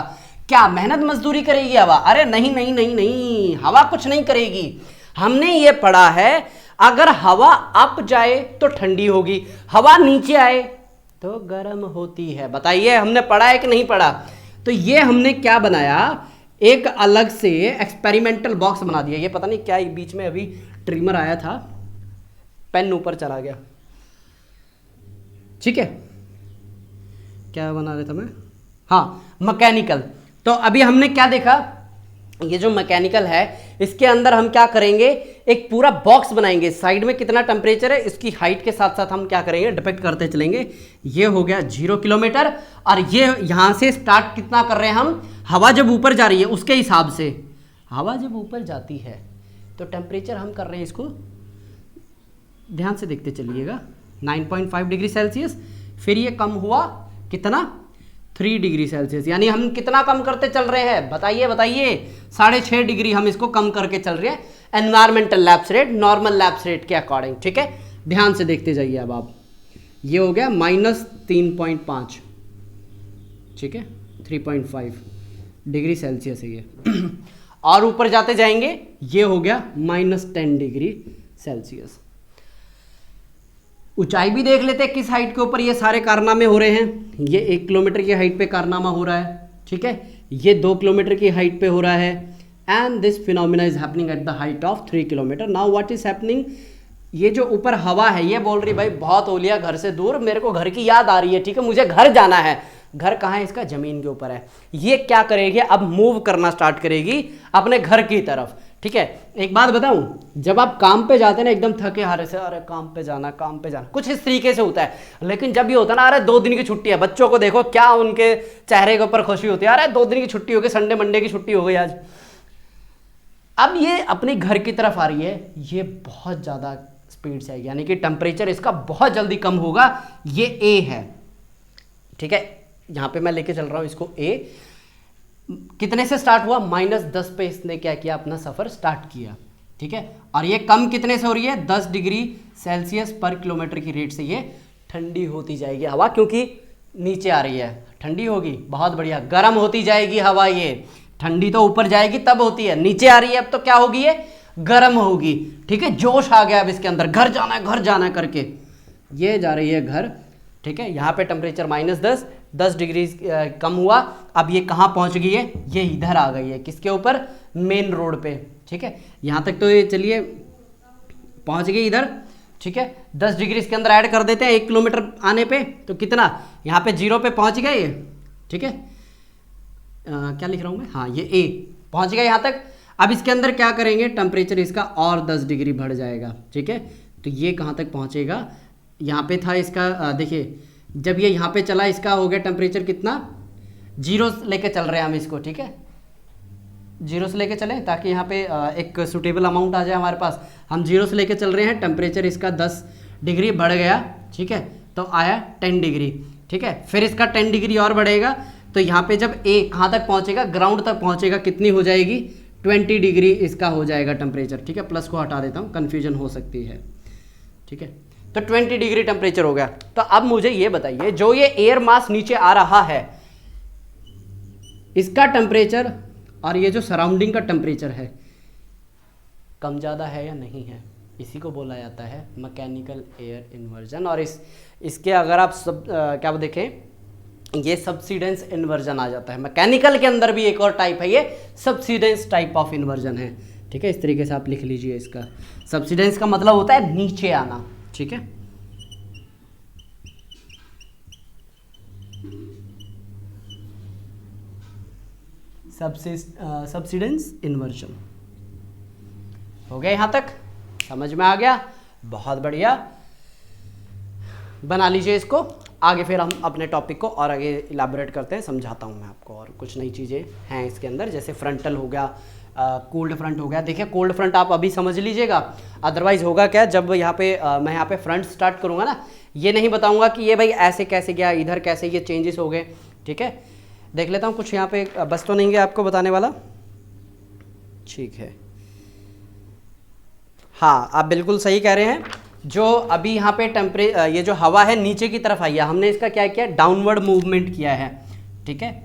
क्या मेहनत मजदूरी करेगी हवा, अरे नहीं नहीं नहीं नहीं, हवा कुछ नहीं करेगी। हमने ये पढ़ा है, अगर हवा अप जाए तो ठंडी होगी, हवा नीचे आए तो गर्म होती है। बताइए हमने पढ़ा है कि नहीं पढ़ा। तो ये हमने क्या बनाया, एक अलग से एक्सपेरिमेंटल बॉक्स बना दिया। ये पता नहीं क्या, बीच में अभी ट्रिमर आया था, पेन ऊपर चला गया, ठीक है। क्या बना रहा था मैं, हाँ मैकेनिकल। तो अभी हमने क्या देखा, ये जो मैकेनिकल है इसके अंदर हम क्या करेंगे, एक पूरा बॉक्स बनाएंगे, साइड में कितना टेम्परेचर है इसकी हाइट के साथ साथ हम क्या करेंगे, डिपेक्ट करते चलेंगे। ये हो गया 0 किलोमीटर, और ये यहाँ से स्टार्ट कितना कर रहे हैं हम, हवा जब ऊपर जा रही है उसके हिसाब से, हवा जब ऊपर जाती है तो टेम्परेचर हम कर रहे हैं, इसको ध्यान से देखते चलिएगा, 9.5 डिग्री सेल्सियस। फिर ये कम हुआ कितना, 3 डिग्री सेल्सियस। यानी हम कितना कम करते चल रहे हैं, बताइए बताइए, 6.5 डिग्री हम इसको कम करके चल रहे हैं environmental lapse rate, normal lapse rate के अकॉर्डिंग, ठीक है। ध्यान से देखते जाइए। अब आप, ये हो गया -3.5, ठीक है, 3.5 डिग्री सेल्सियस है ये। और ऊपर जाते जाएंगे, ये हो गया -10 डिग्री सेल्सियस। ऊंचाई भी देख लेते हैं, किस हाइट के ऊपर ये सारे कारनामे हो रहे हैं। ये 1 किलोमीटर की हाइट पे कारनामा हो रहा है, ठीक है। ये 2 किलोमीटर की हाइट पे हो रहा है, and this phenomena is happening at the height of 3 kilometre. Now what is happening, ये जो ऊपर हवा है ये बोल रही भाई बहुत हो लिया घर से दूर, मेरे को घर की याद आ रही है, ठीक है, मुझे घर जाना है। घर कहाँ है इसका, जमीन के ऊपर है। ये क्या करेगी, अब मूव करना स्टार्ट करेगी अपने घर की तरफ, ठीक है। एक बात बताऊं, जब आप काम पे जाते हैं ना एकदम थके हारे से, अरे काम पे जाना कुछ इस तरीके से होता है। लेकिन जब ये होता है ना, अरे 2 दिन की छुट्टी है, बच्चों को देखो क्या उनके चेहरे के ऊपर खुशी होती है, अरे 2 दिन की छुट्टी हो गई, संडे मंडे की छुट्टी हो गई आज। अब ये अपने घर की तरफ आ रही है, ये बहुत ज़्यादा स्पीड से आएगी, यानी कि टेम्परेचर इसका बहुत जल्दी कम होगा। ये ए है, ठीक है। यहां पे मैं लेके चल रहा हूं इसको ए। कितने से स्टार्ट हुआ? -10 पे इसने क्या किया, अपना सफर स्टार्ट किया, ठीक है। और ये कम कितने से हो रही है? 10 डिग्री सेल्सियस पर किलोमीटर की रेट से ये ठंडी होती जाएगी हवा, क्योंकि नीचे आ रही है, ठंडी होगी, बहुत बढ़िया। गर्म होती जाएगी हवा, ये ठंडी तो ऊपर जाएगी तब होती है, नीचे आ रही है अब तो क्या होगी, ये गर्म होगी, ठीक है। जोश आ गया अब इसके अंदर, घर जाना है करके ये जा रही है घर, ठीक है। यहाँ पे टेम्परेचर -10 डिग्री कम हुआ। अब ये कहाँ पहुँच गई है? ये इधर आ गई है, किसके ऊपर? मेन रोड पे, ठीक है। यहाँ तक तो ये चलिए पहुँच गई इधर, ठीक है। 10 डिग्री इसके अंदर ऐड कर देते हैं 1 किलोमीटर आने पे, तो कितना? यहाँ पे 0 पे पहुँच गए ये, ठीक है। क्या लिख रहा हूँ मैं? हाँ, ये ए पहुँच गया यहाँ तक। अब इसके अंदर क्या करेंगे, टेम्परेचर इसका और 10 डिग्री बढ़ जाएगा, ठीक है। तो ये कहाँ तक पहुँचेगा? यहाँ पे था इसका, देखिए जब ये यहाँ पे चला, इसका हो गया टेम्परेचर कितना? 0 लेके चल रहे हैं हम इसको, ठीक है। 0 से लेके चलें ताकि यहाँ पे एक सुटेबल अमाउंट आ जाए हमारे पास। हम 0 से लेके चल रहे हैं, टेम्परेचर इसका 10 डिग्री बढ़ गया, ठीक है। तो आया 10 डिग्री, ठीक है। फिर इसका 10 डिग्री और बढ़ेगा, तो यहाँ पे जब ए कहाँ तक पहुँचेगा? ग्राउंड तक पहुँचेगा, कितनी हो जाएगी? 20 डिग्री इसका हो जाएगा टेम्परेचर, ठीक है। प्लस को हटा देता हूँ, कन्फ्यूजन हो सकती है, ठीक है। तो 20 डिग्री टेम्परेचर हो गया। तो अब मुझे ये बताइए, जो ये एयर मास नीचे आ रहा है, इसका टेम्परेचर और ये जो सराउंडिंग का टेम्परेचर है, कम ज़्यादा है या नहीं है? इसी को बोला जाता है मैकेनिकल एयर इन्वर्जन। और इसके अगर आप क्या देखें, ये सबसिडेंस इन्वर्जन आ जाता है। मैकेनिकल के अंदर भी एक और टाइप है, ये सबसिडेंस टाइप ऑफ इन्वर्जन है, ठीक है। इस तरीके से आप लिख लीजिए इसका। सबसिडेंस का मतलब होता है नीचे आना, ठीक है। सबसिडेंस इन्वर्जन हो गया, यहां तक समझ में आ गया? बहुत बढ़िया, बना लीजिए इसको। आगे फिर हम अपने टॉपिक को और आगे इलाबोरेट करते हैं, समझाता हूं मैं आपको। और कुछ नई चीज़ें हैं इसके अंदर, जैसे फ्रंटल हो गया, कोल्ड फ्रंट हो गया। देखिए कोल्ड फ्रंट आप अभी समझ लीजिएगा, अदरवाइज होगा क्या, जब यहाँ पे मैं यहाँ पे फ्रंट स्टार्ट करूँगा ना, ये नहीं बताऊँगा कि ये भाई ऐसे कैसे गया, इधर कैसे ये चेंजेस हो गए, ठीक है। देख लेता हूँ कुछ यहाँ पे बस तो नहीं गया आपको बताने वाला, ठीक है। हाँ, आप बिल्कुल सही कह रहे हैं। जो अभी यहाँ पे ये जो हवा है नीचे की तरफ आई है, हमने इसका क्या किया? डाउनवर्ड मूवमेंट किया है, ठीक है।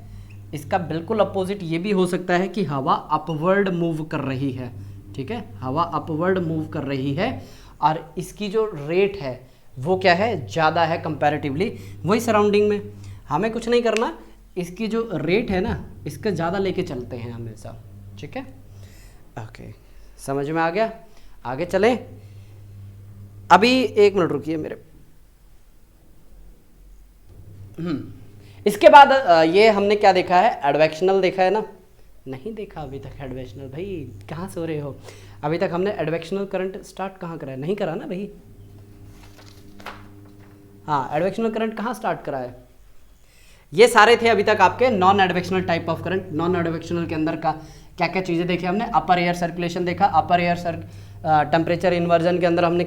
इसका बिल्कुल अपोजिट ये भी हो सकता है कि हवा अपवर्ड मूव कर रही है, ठीक है। हवा अपवर्ड मूव कर रही है और इसकी जो रेट है वो क्या है? ज़्यादा है कंपैरेटिवली। वही सराउंडिंग में हमें कुछ नहीं करना, इसकी जो रेट है ना, इसका ज़्यादा लेके चलते हैं हमेशा, ठीक है। ओके, समझ में आ गया? आगे चलें। अभी 1 मिनट रुकिए मेरे। इसके बाद ये हमने क्या देखा है? एडवेक्शनल देखा है ना? नहीं देखा अभी तक एडवेक्शनल, भाई कहाँ सो रहे हो? अभी तक हमने एडवेक्शनल करंट स्टार्ट कहाँ करा है? नहीं करा ना भाई। हाँ, एडवेक्शनल करंट कहाँ स्टार्ट करा है? ये सारे थे अभी तक आपके non advectional type of current. Non advectional के अंदर का क्या क्या चीज़ें देखी हमने? अपर एयर सर्कुलेशन देखा, अपर एयर टेम्परेचर इन्वर्जन के अंदर हमने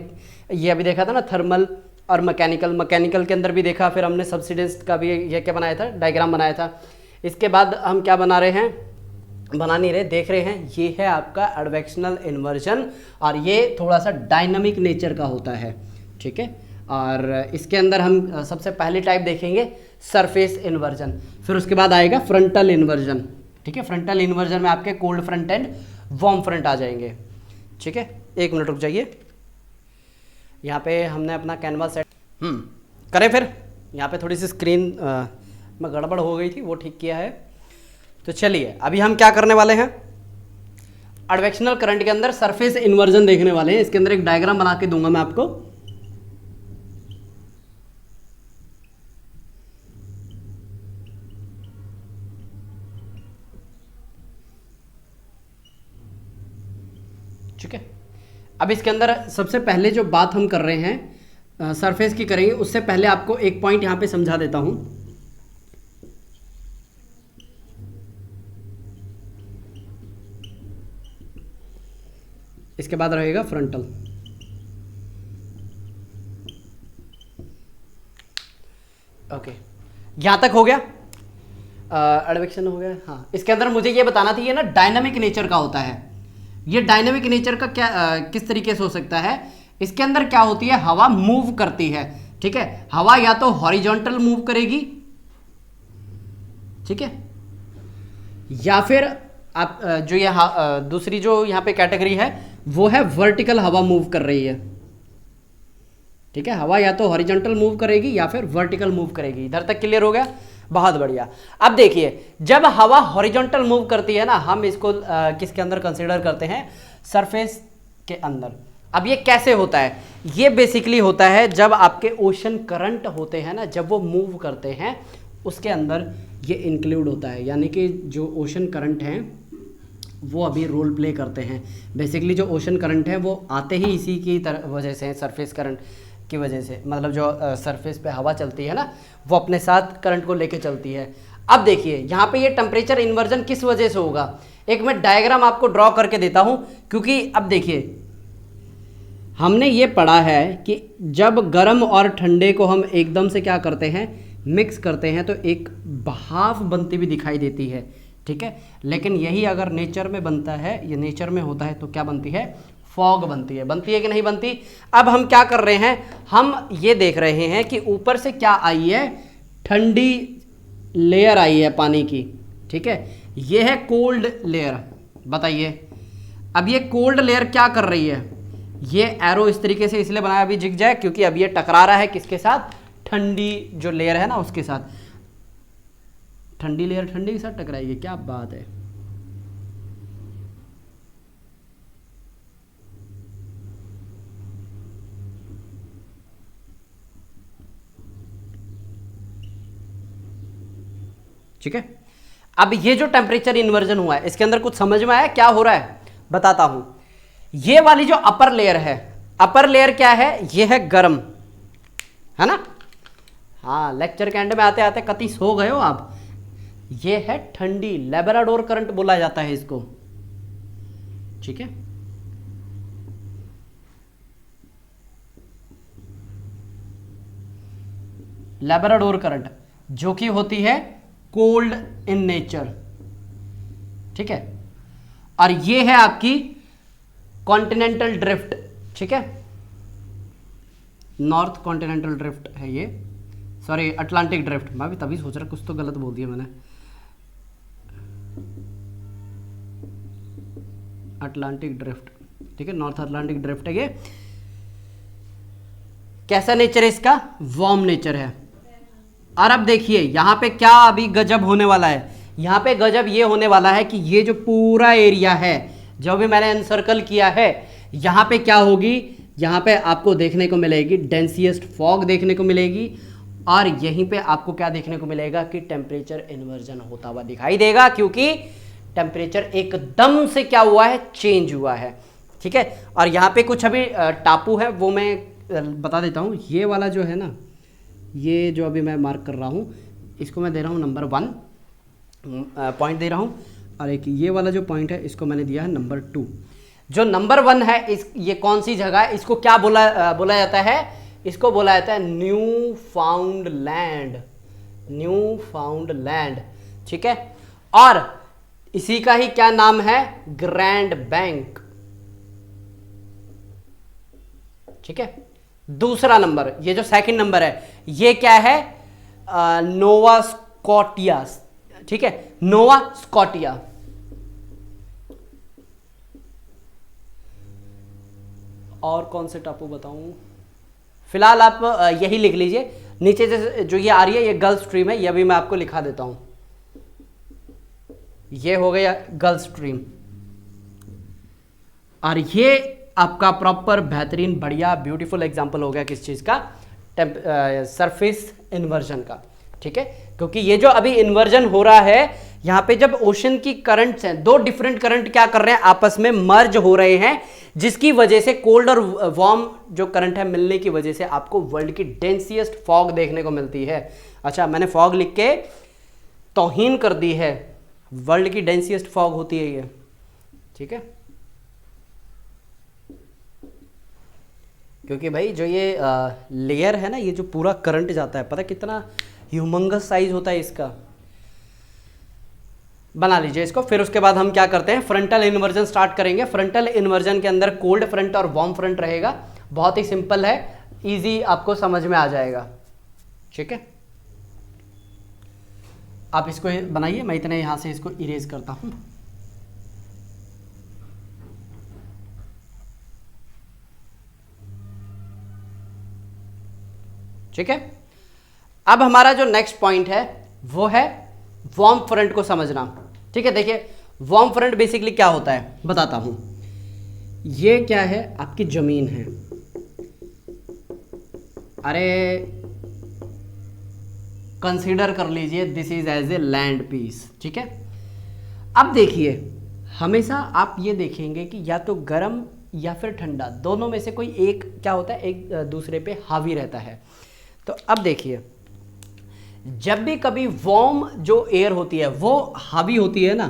ये अभी देखा था ना, थर्मल और मैकेनिकल के अंदर भी देखा। फिर हमने सबसिडेंस का भी ये क्या बनाया था? डायग्राम बनाया था। इसके बाद हम क्या बना रहे हैं? बना नहीं रहे, देख रहे हैं। ये है आपका एडवेक्शनल इन्वर्जन और ये थोड़ा सा डायनामिक नेचर का होता है, ठीक है। और इसके अंदर हम सबसे पहली टाइप देखेंगे सरफेस इन्वर्जन, फिर उसके बाद आएगा फ्रंटल इन्वर्जन, ठीक है। फ्रंटल इन्वर्जन में आपके cold front and warm front आ जाएंगे, ठीक है। 1 मिनट रुक जाइए, यहाँ पे हमने अपना कैनवास सेट करें। फिर यहाँ पे थोड़ी सी स्क्रीन में गड़बड़ हो गई थी, वो ठीक किया है। तो चलिए अभी हम क्या करने वाले हैं? एडवेक्शनल करंट के अंदर सरफेस इन्वर्जन देखने वाले हैं। इसके अंदर एक डायग्राम बना के दूंगा मैं आपको। अब इसके अंदर सबसे पहले जो बात हम कर रहे हैं सरफेस की करेंगे, उससे पहले आपको एक पॉइंट यहाँ पे समझा देता हूँ। इसके बाद रहेगा फ्रंटल। ओके, यहाँ तक हो गया, एडवेक्शन हो गया। हाँ, इसके अंदर मुझे ये बताना था, ये ना डायनामिक नेचर का होता है। ये डायनामिक नेचर का क्या किस तरीके से हो सकता है? इसके अंदर क्या होती है, हवा मूव करती है, ठीक है। हवा या तो हॉरिजॉन्टल मूव करेगी, ठीक है, या फिर आप जो ये दूसरी जो यहाँ पे कैटेगरी है वो है वर्टिकल हवा मूव कर रही है, ठीक है। हवा या तो हॉरिजॉन्टल मूव करेगी या फिर वर्टिकल मूव करेगी। इधर तक क्लियर हो गया? बहुत बढ़िया। अब देखिए, जब हवा हॉरिजॉन्टल मूव करती है ना, हम इसको किसके अंदर कंसीडर करते हैं? सरफेस के अंदर। अब ये कैसे होता है? ये बेसिकली होता है जब आपके ओशन करंट होते हैं ना, जब वो मूव करते हैं, उसके अंदर ये इंक्लूड होता है। यानी कि जो ओशन करंट हैं वो अभी रोल प्ले करते हैं। बेसिकली जो ओशन करंट है वो आते ही इसी की वजह से, सरफेस करंट की वजह से, मतलब जो सरफेस पे हवा चलती है ना, वो अपने साथ करंट को लेके चलती है। अब देखिए यहाँ पे ये टेम्परेचर इन्वर्जन किस वजह से होगा, एक मैं डायग्राम आपको ड्रॉ करके देता हूँ। क्योंकि अब देखिए, हमने ये पढ़ा है कि जब गर्म और ठंडे को हम एकदम से क्या करते हैं, मिक्स करते हैं, तो एक भाप बनती भी दिखाई देती है, ठीक है। लेकिन यही अगर नेचर में बनता है, ये नेचर में होता है, तो क्या बनती है? फॉग बनती है। बनती है कि नहीं बनती? अब हम क्या कर रहे हैं, हम ये देख रहे हैं कि ऊपर से क्या आई है, ठंडी लेयर आई है पानी की, ठीक है। ये है कोल्ड लेयर। बताइए, अब ये कोल्ड लेयर क्या कर रही है? ये एरो इस तरीके से इसलिए बनाया अभी जिग जाए, क्योंकि अब ये टकरा रहा है किसके साथ? ठंडी जो लेयर है ना उसके साथ। ठंडी लेयर ठंडी के साथ टकराएगी, क्या बात है। ठीक है। अब ये जो टेम्परेचर इन्वर्जन हुआ है, इसके अंदर कुछ समझ में आया क्या हो रहा है? बताता हूं। ये वाली जो अपर लेयर है, अपर लेयर क्या है? ये है गर्म, है ना। हाँ, लेक्चर के एंड में आते आते कति सो गए हो आप। ये है ठंडी, लेब्राडोर करंट बोला जाता है इसको, ठीक है। लेब्राडोर करंट जो कि होती है कोल्ड इन नेचर, ठीक है। और ये है आपकी कॉन्टिनेंटल ड्रिफ्ट, ठीक है। नॉर्थ कॉन्टिनेंटल ड्रिफ्ट है ये, सॉरी अटलांटिक ड्रिफ्ट। मैं भी तभी सोच रहा, कुछ तो गलत बोल दिया मैंने। अटलांटिक ड्रिफ्ट, ठीक है, नॉर्थ अटलांटिक ड्रिफ्ट है ये। कैसा नेचर है इसका? वार्म नेचर है। और अब देखिए यहाँ पे क्या अभी गजब होने वाला है। यहाँ पे गजब ये होने वाला है कि ये जो पूरा एरिया है, जो भी मैंने एनसर्कल किया है, यहाँ पे क्या होगी? यहाँ पे आपको देखने को मिलेगी डेंसिएस्ट फॉग देखने को मिलेगी। और यहीं पे आपको क्या देखने को मिलेगा कि टेम्परेचर इन्वर्जन होता हुआ दिखाई देगा, क्योंकि टेम्परेचर एकदम से क्या हुआ है? चेंज हुआ है, ठीक है। और यहाँ पे कुछ अभी टापू है, वो मैं बता देता हूँ। ये वाला जो है ना, ये जो अभी मैं मार्क कर रहा हूँ, इसको मैं दे रहा हूँ नंबर 1 पॉइंट दे रहा हूँ। और एक ये वाला जो पॉइंट है, इसको मैंने दिया है नंबर 2। जो नंबर 1 है, ये कौन सी जगह है? इसको क्या बोला जाता है? इसको बोला जाता है new found land, new found land, ठीक है। और इसी का ही क्या नाम है? ग्रैंड बैंक, ठीक है। दूसरा नंबर, ये जो सेकंड नंबर है, ये क्या है? नोवा स्कॉटिया, ठीक है, नोवा स्कॉटिया। और कौन से टापू बताऊं? फिलहाल आप यही लिख लीजिए। नीचे जो ये आ रही है, ये गल्फ स्ट्रीम है, ये भी मैं आपको लिखा देता हूं। ये हो गया गल्फ स्ट्रीम। और ये आपका प्रॉपर बेहतरीन बढ़िया ब्यूटीफुल एग्जांपल हो गया किस चीज़ का? सरफेस इन्वर्जन का, ठीक है, क्योंकि ये जो अभी इन्वर्जन हो रहा है यहां पे, जब ओशन की करंट्स हैं, दो डिफरेंट करंट क्या कर रहे हैं, आपस में मर्ज हो रहे हैं, जिसकी वजह से कोल्ड और वार्म जो करंट है मिलने की वजह से आपको वर्ल्ड की डेंसिएस्ट फॉग देखने को मिलती है। अच्छा, मैंने फॉग लिख के तौहीन कर दी है, वर्ल्ड की डेंसिएस्ट फॉग होती है ये, ठीक है, क्योंकि भाई जो ये लेयर है ना, ये जो पूरा करंट जाता है, पता कितना ह्यूमंगस साइज होता है इसका। बना लीजिए इसको। फिर उसके बाद हम क्या करते हैं, फ्रंटल इन्वर्जन स्टार्ट करेंगे। फ्रंटल इन्वर्जन के अंदर कोल्ड फ्रंट और वार्म फ्रंट रहेगा, बहुत ही सिंपल है, इजी, आपको समझ में आ जाएगा, ठीक है। आप इसको बनाइए, मैं इतने यहां से इसको इरेज करता हूं। ठीक है, अब हमारा जो नेक्स्ट पॉइंट है वो है वार्म फ्रंट को समझना। ठीक है, देखिए वार्म फ्रंट बेसिकली क्या होता है बताता हूं। ये क्या है, आपकी जमीन है, अरे कंसीडर कर लीजिए this is as a land piece. ठीक है, अब देखिए हमेशा आप ये देखेंगे कि या तो गर्म या फिर ठंडा, दोनों में से कोई एक क्या होता है, एक दूसरे पे हावी रहता है। तो अब देखिए जब भी कभी वार्म जो एयर होती है वो हावी होती है ना,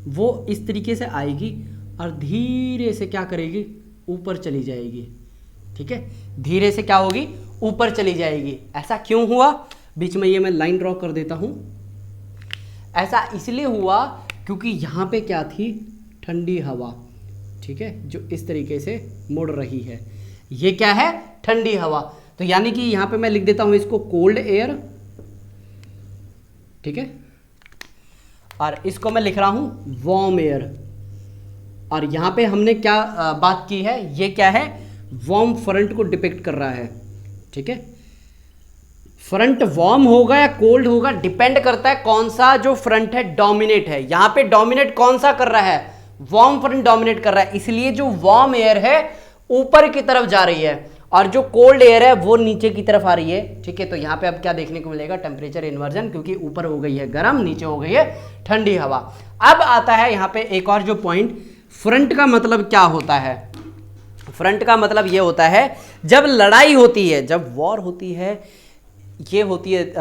वो इस तरीके से आएगी और धीरे से क्या करेगी, ऊपर चली जाएगी। ठीक है, धीरे से क्या होगी, ऊपर चली जाएगी। ऐसा क्यों हुआ, बीच में ये मैं लाइन ड्रॉ कर देता हूं। ऐसा इसलिए हुआ क्योंकि यहाँ पे क्या थी, ठंडी हवा, ठीक है, जो इस तरीके से मुड़ रही है, ये क्या है, ठंडी हवा। तो यानी कि यहाँ पे मैं लिख देता हूं इसको कोल्ड एयर, ठीक है, और इसको मैं लिख रहा हूं वार्म एयर। और यहाँ पे हमने क्या बात की है, ये क्या है, वार्म फ्रंट को डिपिक्ट कर रहा है। ठीक है, फ्रंट वार्म होगा या कोल्ड होगा डिपेंड करता है कौन सा जो फ्रंट है डोमिनेट है। यहां पे डोमिनेट कौन सा कर रहा है, वार्म फ्रंट डोमिनेट कर रहा है, इसलिए जो वार्म एयर है ऊपर की तरफ जा रही है और जो कोल्ड एयर है वो नीचे की तरफ आ रही है। ठीक है, तो यहां पे अब क्या देखने को मिलेगा, टेम्परेचर इन्वर्जन, क्योंकि ऊपर हो गई है गर्म, नीचे हो गई है ठंडी हवा। अब आता है यहां पे एक और जो पॉइंट, फ्रंट का मतलब क्या होता है। फ्रंट का मतलब ये होता है जब लड़ाई होती है, जब वॉर होती है, ये होती है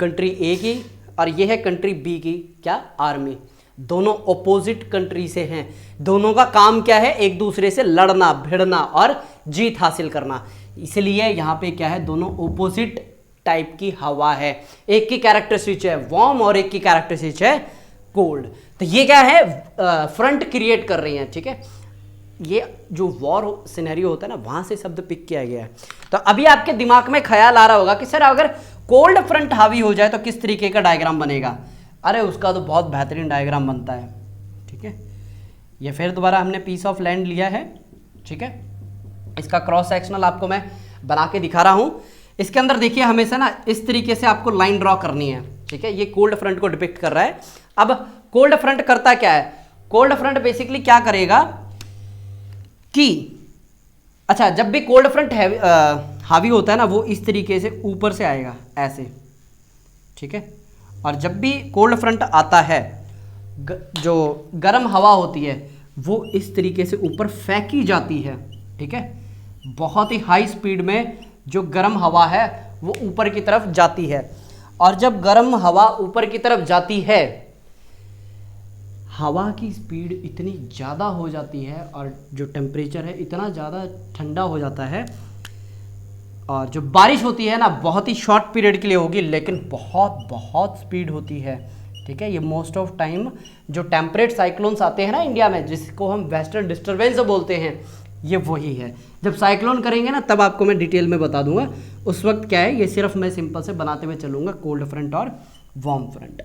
कंट्री ए की और ये है कंट्री बी की क्या, आर्मी, दोनों ऑपोजिट कंट्री से हैं, दोनों का काम क्या है, एक दूसरे से लड़ना भिड़ना और जीत हासिल करना। इसलिए यहाँ पे क्या है, दोनों ऑपोजिट टाइप की हवा है, एक की कैरेक्टरिस्टिक है वार्म और एक की कैरेक्टरिस्टिक है कोल्ड। तो ये क्या है, फ्रंट क्रिएट कर रही हैं। ठीक है, ये जो वॉर सिनेरियो होता है ना, वहां से शब्द पिक किया गया है। तो अभी आपके दिमाग में ख्याल आ रहा होगा कि सर अगर कोल्ड फ्रंट हावी हो जाए तो किस तरीके का डायग्राम बनेगा। अरे उसका तो बहुत बेहतरीन डायग्राम बनता है। ठीक है, ये फिर दोबारा हमने पीस ऑफ लैंड लिया है। ठीक है, इसका क्रॉस सेक्शनल आपको मैं बना के दिखा रहा हूं। इसके अंदर देखिए हमेशा ना इस तरीके से आपको लाइन ड्रॉ करनी है। ठीक है, ये कोल्ड फ्रंट को डिपिक्ट कर रहा है। अब कोल्ड फ्रंट करता क्या है, कोल्ड फ्रंट बेसिकली क्या करेगा कि, अच्छा, जब भी कोल्ड फ्रंट हावी होता है ना, वो इस तरीके से ऊपर से आएगा ऐसे। ठीक है, और जब भी कोल्ड फ्रंट आता है, जो गर्म हवा होती है वो इस तरीके से ऊपर फेंकी जाती है। ठीक है, बहुत ही हाई स्पीड में जो गर्म हवा है वो ऊपर की तरफ जाती है। और जब गर्म हवा ऊपर की तरफ जाती है, हवा की स्पीड इतनी ज़्यादा हो जाती है और जो टेम्परेचर है इतना ज़्यादा ठंडा हो जाता है, और जो बारिश होती है ना बहुत ही शॉर्ट पीरियड के लिए होगी, लेकिन बहुत बहुत स्पीड होती है। ठीक है, ये मोस्ट ऑफ टाइम जो टेम्परेट साइक्लोन्स आते हैं ना इंडिया में, जिसको हम वेस्टर्न डिस्टर्बेंस बोलते हैं, ये वही है। जब साइक्लोन करेंगे ना तब आपको मैं डिटेल में बता दूंगा। उस वक्त क्या है, ये सिर्फ मैं सिंपल से बनाते हुए चलूँगा, कोल्ड फ्रंट और वार्म फ्रंट।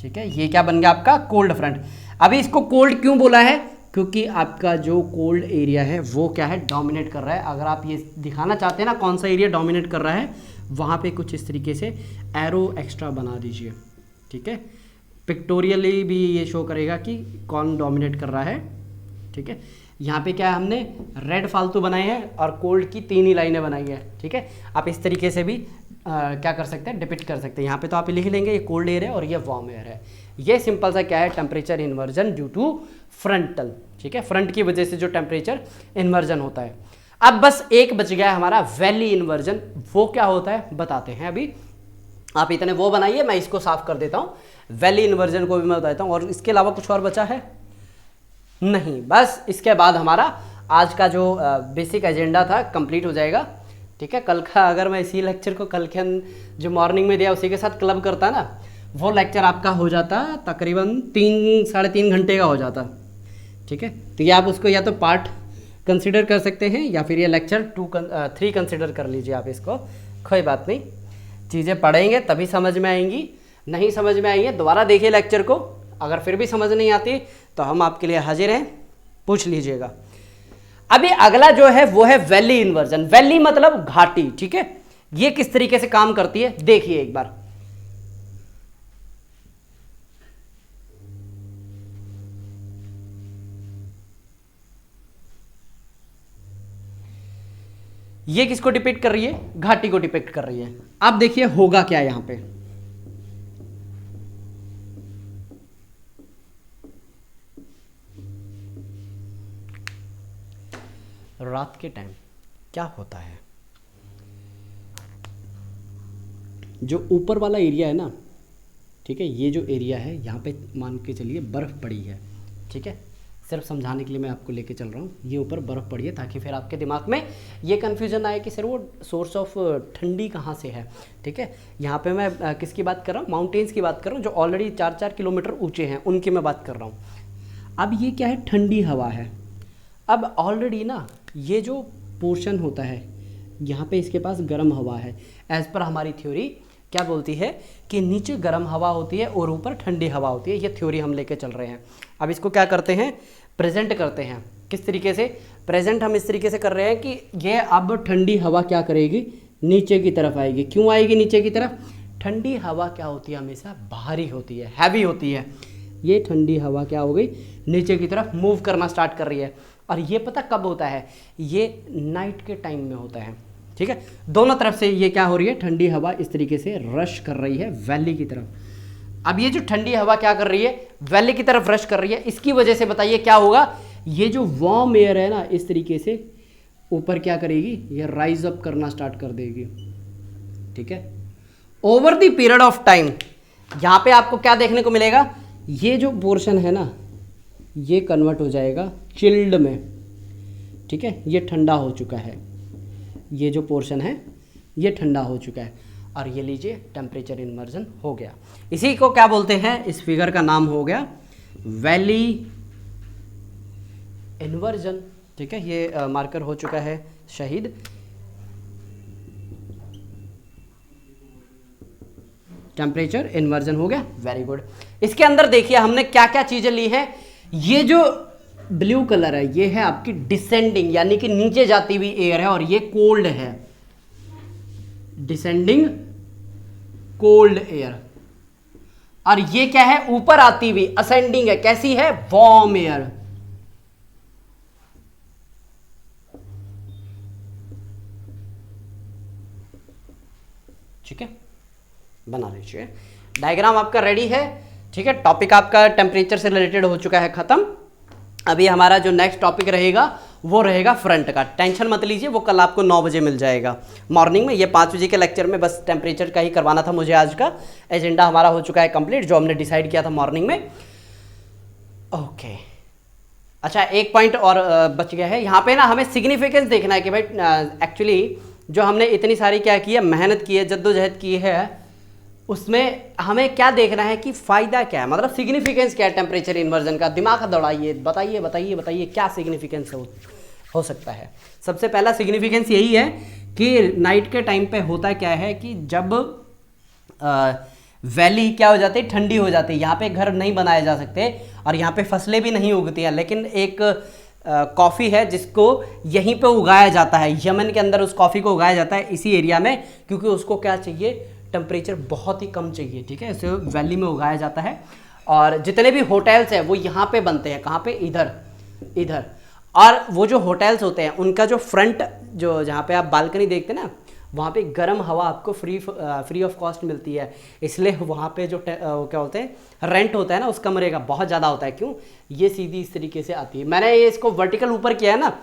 ठीक है, ये क्या बन गया आपका कोल्ड फ्रंट। अभी इसको कोल्ड क्यों बोला है, क्योंकि आपका जो कोल्ड एरिया है वो क्या है, डोमिनेट कर रहा है। अगर आप ये दिखाना चाहते हैं ना कौन सा एरिया डोमिनेट कर रहा है, वहाँ पे कुछ इस तरीके से एरो एक्स्ट्रा बना दीजिए। ठीक है, पिक्टोरियली भी ये शो करेगा कि कौन डोमिनेट कर रहा है। ठीक है, यहाँ पे क्या है, हमने रेड फालतू बनाए हैं और कोल्ड की 3 ही लाइनें बनाई है। ठीक है, आप इस तरीके से भी क्या कर सकते हैं, डिपिक्ट कर सकते हैं। यहाँ पे तो आप लिख लेंगे ये कोल्ड एयर है और ये वार्म एयर है। ये सिंपल सा क्या है, temperature inversion due to frontal, ठीक है, फ्रंट की वजह से जो टेम्परेचर इन्वर्जन होता है। अब बस एक बच गया है हमारा वैली इन्वर्जन। वो क्या होता है बताते हैं अभी। आप इतने वो बनाइए, मैं इसको साफ कर देता हूँ। वैली इन्वर्जन को भी मैं बताता हूँ। और इसके अलावा कुछ और बचा है नहीं, बस इसके बाद हमारा आज का जो बेसिक एजेंडा था कंप्लीट हो जाएगा, ठीक है। कल का अगर मैं इसी लेक्चर को कल के जो मॉर्निंग में दिया उसी के साथ क्लब करता ना, वो लेक्चर आपका हो जाता तकरीबन 3-3.5 घंटे का हो जाता, ठीक है। तो ये आप उसको या तो पार्ट कंसिडर कर सकते हैं या फिर ये लेक्चर 3 कंसिडर कर लीजिए आप इसको, कोई बात नहीं। चीज़ें पढ़ेंगे तभी समझ में आएंगी, नहीं समझ में आएंगे दोबारा देखिए लेक्चर को। अगर फिर भी समझ नहीं आती तो हम आपके लिए हाजिर हैं, पूछ लीजिएगा। अभी अगला जो है वो है वैली इन्वर्जन। वैली मतलब घाटी, ठीक है। ये किस तरीके से काम करती है देखिए एक बार। ये किसको डिपिक्ट कर रही है, घाटी को डिपिक्ट कर रही है। अब देखिए होगा क्या यहां पे। रात के टाइम क्या होता है, जो ऊपर वाला एरिया है ना, ठीक है, ये जो एरिया है यहाँ पे मान के चलिए बर्फ़ पड़ी है, ठीक है। सिर्फ समझाने के लिए मैं आपको लेके चल रहा हूँ, ये ऊपर बर्फ़ पड़ी है ताकि फिर आपके दिमाग में ये कन्फ्यूजन आए कि सर वो सोर्स ऑफ ठंडी कहाँ से है, ठीक है। यहाँ पे मैं किसकी बात कर रहा हूँ, माउंटेन्स की बात कर रहा हूँ, जो ऑलरेडी 4-4 किलोमीटर ऊँचे हैं, उनकी मैं बात कर रहा हूँ। अब ये क्या है, ठंडी हवा है। अब ऑलरेडी ना ये जो पोर्शन होता है यहाँ पे इसके पास गर्म हवा है। एज़ पर हमारी थ्योरी क्या बोलती है कि नीचे गर्म हवा होती है और ऊपर ठंडी हवा होती है। ये थ्योरी हम लेके चल रहे हैं। अब इसको क्या करते हैं, प्रेजेंट करते हैं। किस तरीके से प्रेजेंट हम इस तरीके से कर रहे हैं कि ये अब ठंडी हवा क्या करेगी, नीचे की तरफ आएगी। क्यों आएगी नीचे की तरफ, ठंडी हवा क्या होती है, हमेशा भारी होती है, हैवी होती है। ये ठंडी हवा क्या हो गई, नीचे की तरफ मूव करना स्टार्ट कर रही है। और ये पता कब होता है, ये नाइट के टाइम में होता है, ठीक है। दोनों तरफ से ये क्या हो रही है, ठंडी हवा इस तरीके से रश कर रही है वैली की तरफ। अब ये जो ठंडी हवा क्या कर रही है, वैली की तरफ रश कर रही है। इसकी वजह से बताइए क्या होगा, ये जो वार्म एयर है ना, इस तरीके से ऊपर क्या करेगी, ये राइज अप करना स्टार्ट कर देगी, ठीक है। Over the period of time यहाँ पे आपको क्या देखने को मिलेगा, ये जो पोर्शन है ना, ये कन्वर्ट हो जाएगा चिल्ड में, ठीक है। ये ठंडा हो चुका है, ये जो पोर्शन है ये ठंडा हो चुका है। और ये लीजिए टेम्परेचर इन्वर्जन हो गया। इसी को क्या बोलते हैं, इस फिगर का नाम हो गया वैली इन्वर्जन, ठीक है। ये मार्कर हो चुका है शहीद। टेम्परेचर इन्वर्जन हो गया, वेरी गुड। इसके अंदर देखिए हमने क्या क्या चीजें ली हैं। ये जो ब्लू कलर है ये है आपकी डिसेंडिंग, यानी कि नीचे जाती हुई एयर है, और ये कोल्ड है, डिसेंडिंग कोल्ड एयर। और ये क्या है, ऊपर आती हुई असेंडिंग है, कैसी है, वार्म एयर। ठीक है, बना लीजिए। डायग्राम आपका रेडी है, ठीक है। टॉपिक आपका टेम्परेचर से रिलेटेड हो चुका है खत्म। अभी हमारा जो नेक्स्ट टॉपिक रहेगा वो रहेगा फ्रंट का। टेंशन मत लीजिए, वो कल आपको 9 बजे मिल जाएगा मॉर्निंग में। ये 5 बजे के लेक्चर में बस टेम्परेचर का ही करवाना था मुझे। आज का एजेंडा हमारा हो चुका है कंप्लीट, जो हमने डिसाइड किया था मॉर्निंग में। ओके, अच्छा एक पॉइंट और बच गया है यहाँ पे ना, हमें सिग्निफिकेंस देखना है कि भाई एक्चुअली जो हमने इतनी सारी क्या की है, मेहनत की है, जद्दोजहद की है, उसमें हमें क्या देखना है कि फ़ायदा क्या है, मतलब सिग्निफिकेंस क्या है टेम्परेचर इन्वर्जन का। दिमाग दौड़ाइए, बताइए बताइए बताइए क्या सिग्निफिकेंस हो सकता है। सबसे पहला सिग्निफिकेंस यही है कि नाइट के टाइम पे होता क्या है कि जब वैली क्या हो जाती है, ठंडी हो जाती है। यहाँ पे घर नहीं बनाए जा सकते और यहाँ पे फसलें भी नहीं उगती हैं, लेकिन एक कॉफ़ी है जिसको यहीं पे उगाया जाता है। यमन के अंदर उस कॉफ़ी को उगाया जाता है इसी एरिया में, क्योंकि उसको क्या चाहिए, टेम्परेचर बहुत ही कम चाहिए, ठीक है। इसे वैली में उगाया जाता है। और जितने भी होटल्स हैं वो यहाँ पे बनते हैं, कहाँ पे, इधर। और वो जो होटल्स होते हैं उनका जो फ्रंट, जो जहाँ पे आप बालकनी देखते हैं ना, वहाँ पे गर्म हवा आपको फ्री ऑफ कॉस्ट मिलती है। इसलिए वहाँ पे जो क्या बोलते हैं रेंट होता है ना उस कमरे का बहुत ज़्यादा होता है। क्यों? ये सीधी इस तरीके से आती है। मैंने ये इसको वर्टिकल ऊपर किया है ना,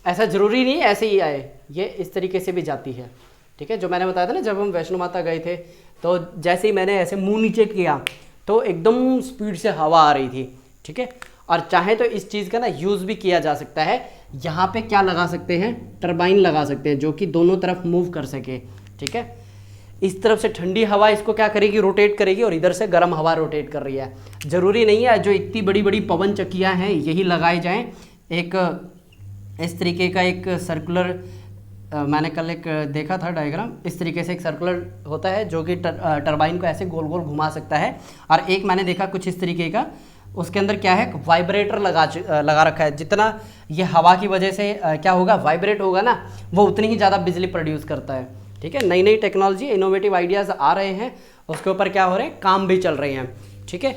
ऐसा ज़रूरी नहीं ऐसे ही आए, ये इस तरीके से भी जाती है। ठीक है, जो मैंने बताया था ना जब हम वैष्णो माता गए थे, तो जैसे ही मैंने ऐसे मुंह नीचे किया तो एकदम स्पीड से हवा आ रही थी। ठीक है, और चाहे तो इस चीज़ का ना यूज़ भी किया जा सकता है। यहाँ पे क्या लगा सकते हैं, टरबाइन लगा सकते हैं जो कि दोनों तरफ मूव कर सके। ठीक है, इस तरफ से ठंडी हवा इसको क्या करेगी, रोटेट करेगी, और इधर से गर्म हवा रोटेट कर रही है। ज़रूरी नहीं है जो इतनी बड़ी बड़ी पवन चक्कियाँ हैं यही लगाई जाएँ। एक इस तरीके का एक सर्कुलर मैंने कल एक देखा था डायग्राम, इस तरीके से एक सर्कुलर होता है जो कि टरबाइन को ऐसे गोल गोल घुमा सकता है। और एक मैंने देखा कुछ इस तरीके का, उसके अंदर क्या है, वाइब्रेटर लगा रखा है। जितना ये हवा की वजह से क्या होगा, वाइब्रेट होगा ना, वो उतनी ही ज़्यादा बिजली प्रोड्यूस करता है। ठीक है, नई नई टेक्नोलॉजी, इनोवेटिव आइडियाज़ आ रहे हैं, उसके ऊपर क्या हो रहे हैं, काम भी चल रहे हैं। ठीक है,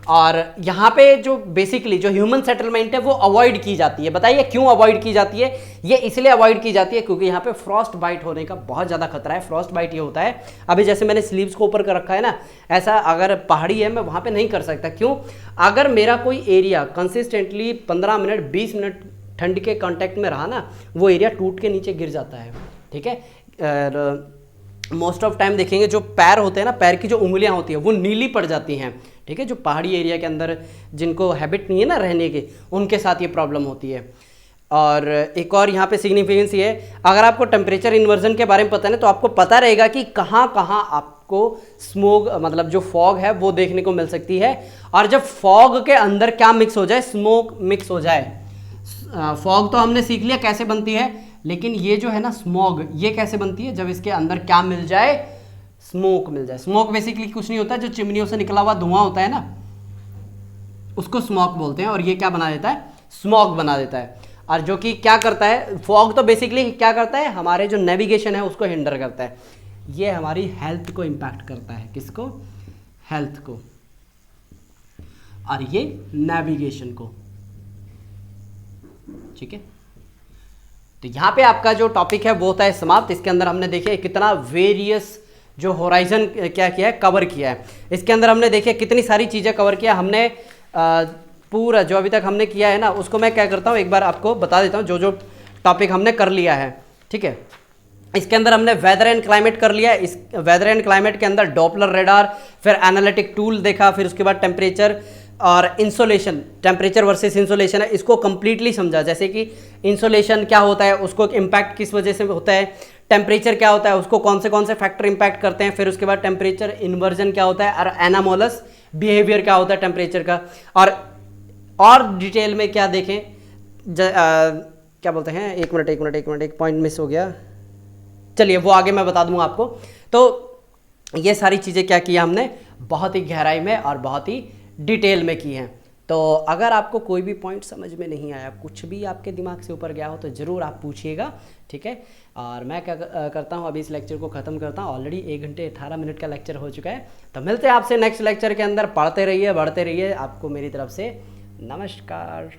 और यहाँ पे जो बेसिकली जो ह्यूमन सेटलमेंट है वो अवॉइड की जाती है। बताइए क्यों अवॉइड की जाती है? ये इसलिए अवॉइड की जाती है क्योंकि यहाँ पे फ्रॉस्ट बाइट होने का बहुत ज़्यादा खतरा है। फ्रॉस्ट बाइट ये होता है, अभी जैसे मैंने स्लीव्स को ऊपर कर रखा है ना, ऐसा अगर पहाड़ी है मैं वहाँ पे नहीं कर सकता। क्यों? अगर मेरा कोई एरिया कंसिस्टेंटली 15 मिनट 20 मिनट ठंड के कॉन्टैक्ट में रहा ना, वो एरिया टूट के नीचे गिर जाता है। ठीक है, मोस्ट ऑफ टाइम देखेंगे जो पैर होते हैं ना, पैर की जो उंगलियां होती है वो नीली पड़ जाती हैं। ठीक है, जो पहाड़ी एरिया के अंदर जिनको हैबिट नहीं है ना रहने की, उनके साथ ये प्रॉब्लम होती है। और एक और यहाँ पे सिग्निफिकेंस ये है, अगर आपको टेम्परेचर इन्वर्जन के बारे में पता है ना, तो आपको पता रहेगा कि कहाँ कहाँ आपको स्मोक मतलब जो फॉग है वो देखने को मिल सकती है। और जब फॉग के अंदर क्या मिक्स हो जाए, स्मोक मिक्स हो जाए। फॉग तो हमने सीख लिया कैसे बनती है, लेकिन ये जो है ना स्मॉग, ये कैसे बनती है, जब इसके अंदर क्या मिल जाए, स्मोक मिल जाए। स्मोक बेसिकली कुछ नहीं होता, जो चिमनियों से निकला हुआ धुआं होता है ना, उसको स्मोक बोलते हैं। और ये क्या बना देता है, स्मॉग बना देता है। और जो कि क्या करता है, फॉग तो बेसिकली क्या करता है, हमारे जो नेविगेशन है उसको हिंडर करता है। ये हमारी हेल्थ को इम्पैक्ट करता है, किसको, हेल्थ को, और ये नेविगेशन को। ठीक है, तो यहाँ पे आपका जो टॉपिक है वो होता है समाप्त। इसके अंदर हमने देखे कितना वेरियस जो होराइजन क्या किया है, कवर किया है। इसके अंदर हमने देखे कितनी सारी चीज़ें कवर किया हमने। पूरा जो अभी तक हमने किया है ना, उसको मैं क्या करता हूँ एक बार आपको बता देता हूँ, जो जो टॉपिक हमने कर लिया है। ठीक है, इसके अंदर हमने वेदर एंड क्लाइमेट कर लिया। इस वेदर एंड क्लाइमेट के अंदर डॉपलर रेडार, फिर एनालिटिक टूल देखा, फिर उसके बाद टेम्परेचर और इंसोलेशन, टेम्परेचर वर्सेस इंसोलेशन है, इसको कंप्लीटली समझा। जैसे कि इंसोलेशन क्या होता है, उसको इम्पैक्ट किस वजह से होता है, टेम्परेचर क्या होता है, उसको कौन से फैक्टर इम्पैक्ट करते हैं, फिर उसके बाद टेम्परेचर इन्वर्जन क्या होता है, और एनामोलस बिहेवियर क्या होता है टेम्परेचर का। और डिटेल में क्या देखें, क्या बोलते हैं, एक मिनट एक पॉइंट मिस हो गया, चलिए वो आगे मैं बता दूंगा आपको। तो ये सारी चीज़ें क्या किया हमने, बहुत ही गहराई में और बहुत ही डिटेल में की हैं। तो अगर आपको कोई भी पॉइंट समझ में नहीं आया, कुछ भी आपके दिमाग से ऊपर गया हो, तो ज़रूर आप पूछिएगा। ठीक है, और मैं क्या करता हूँ, अभी इस लेक्चर को ख़त्म करता हूँ। ऑलरेडी 1 घंटे 18 मिनट का लेक्चर हो चुका है। तो मिलते हैं आपसे नेक्स्ट लेक्चर के अंदर। पढ़ते रहिए, बढ़ते रहिए। आपको मेरी तरफ से नमस्कार।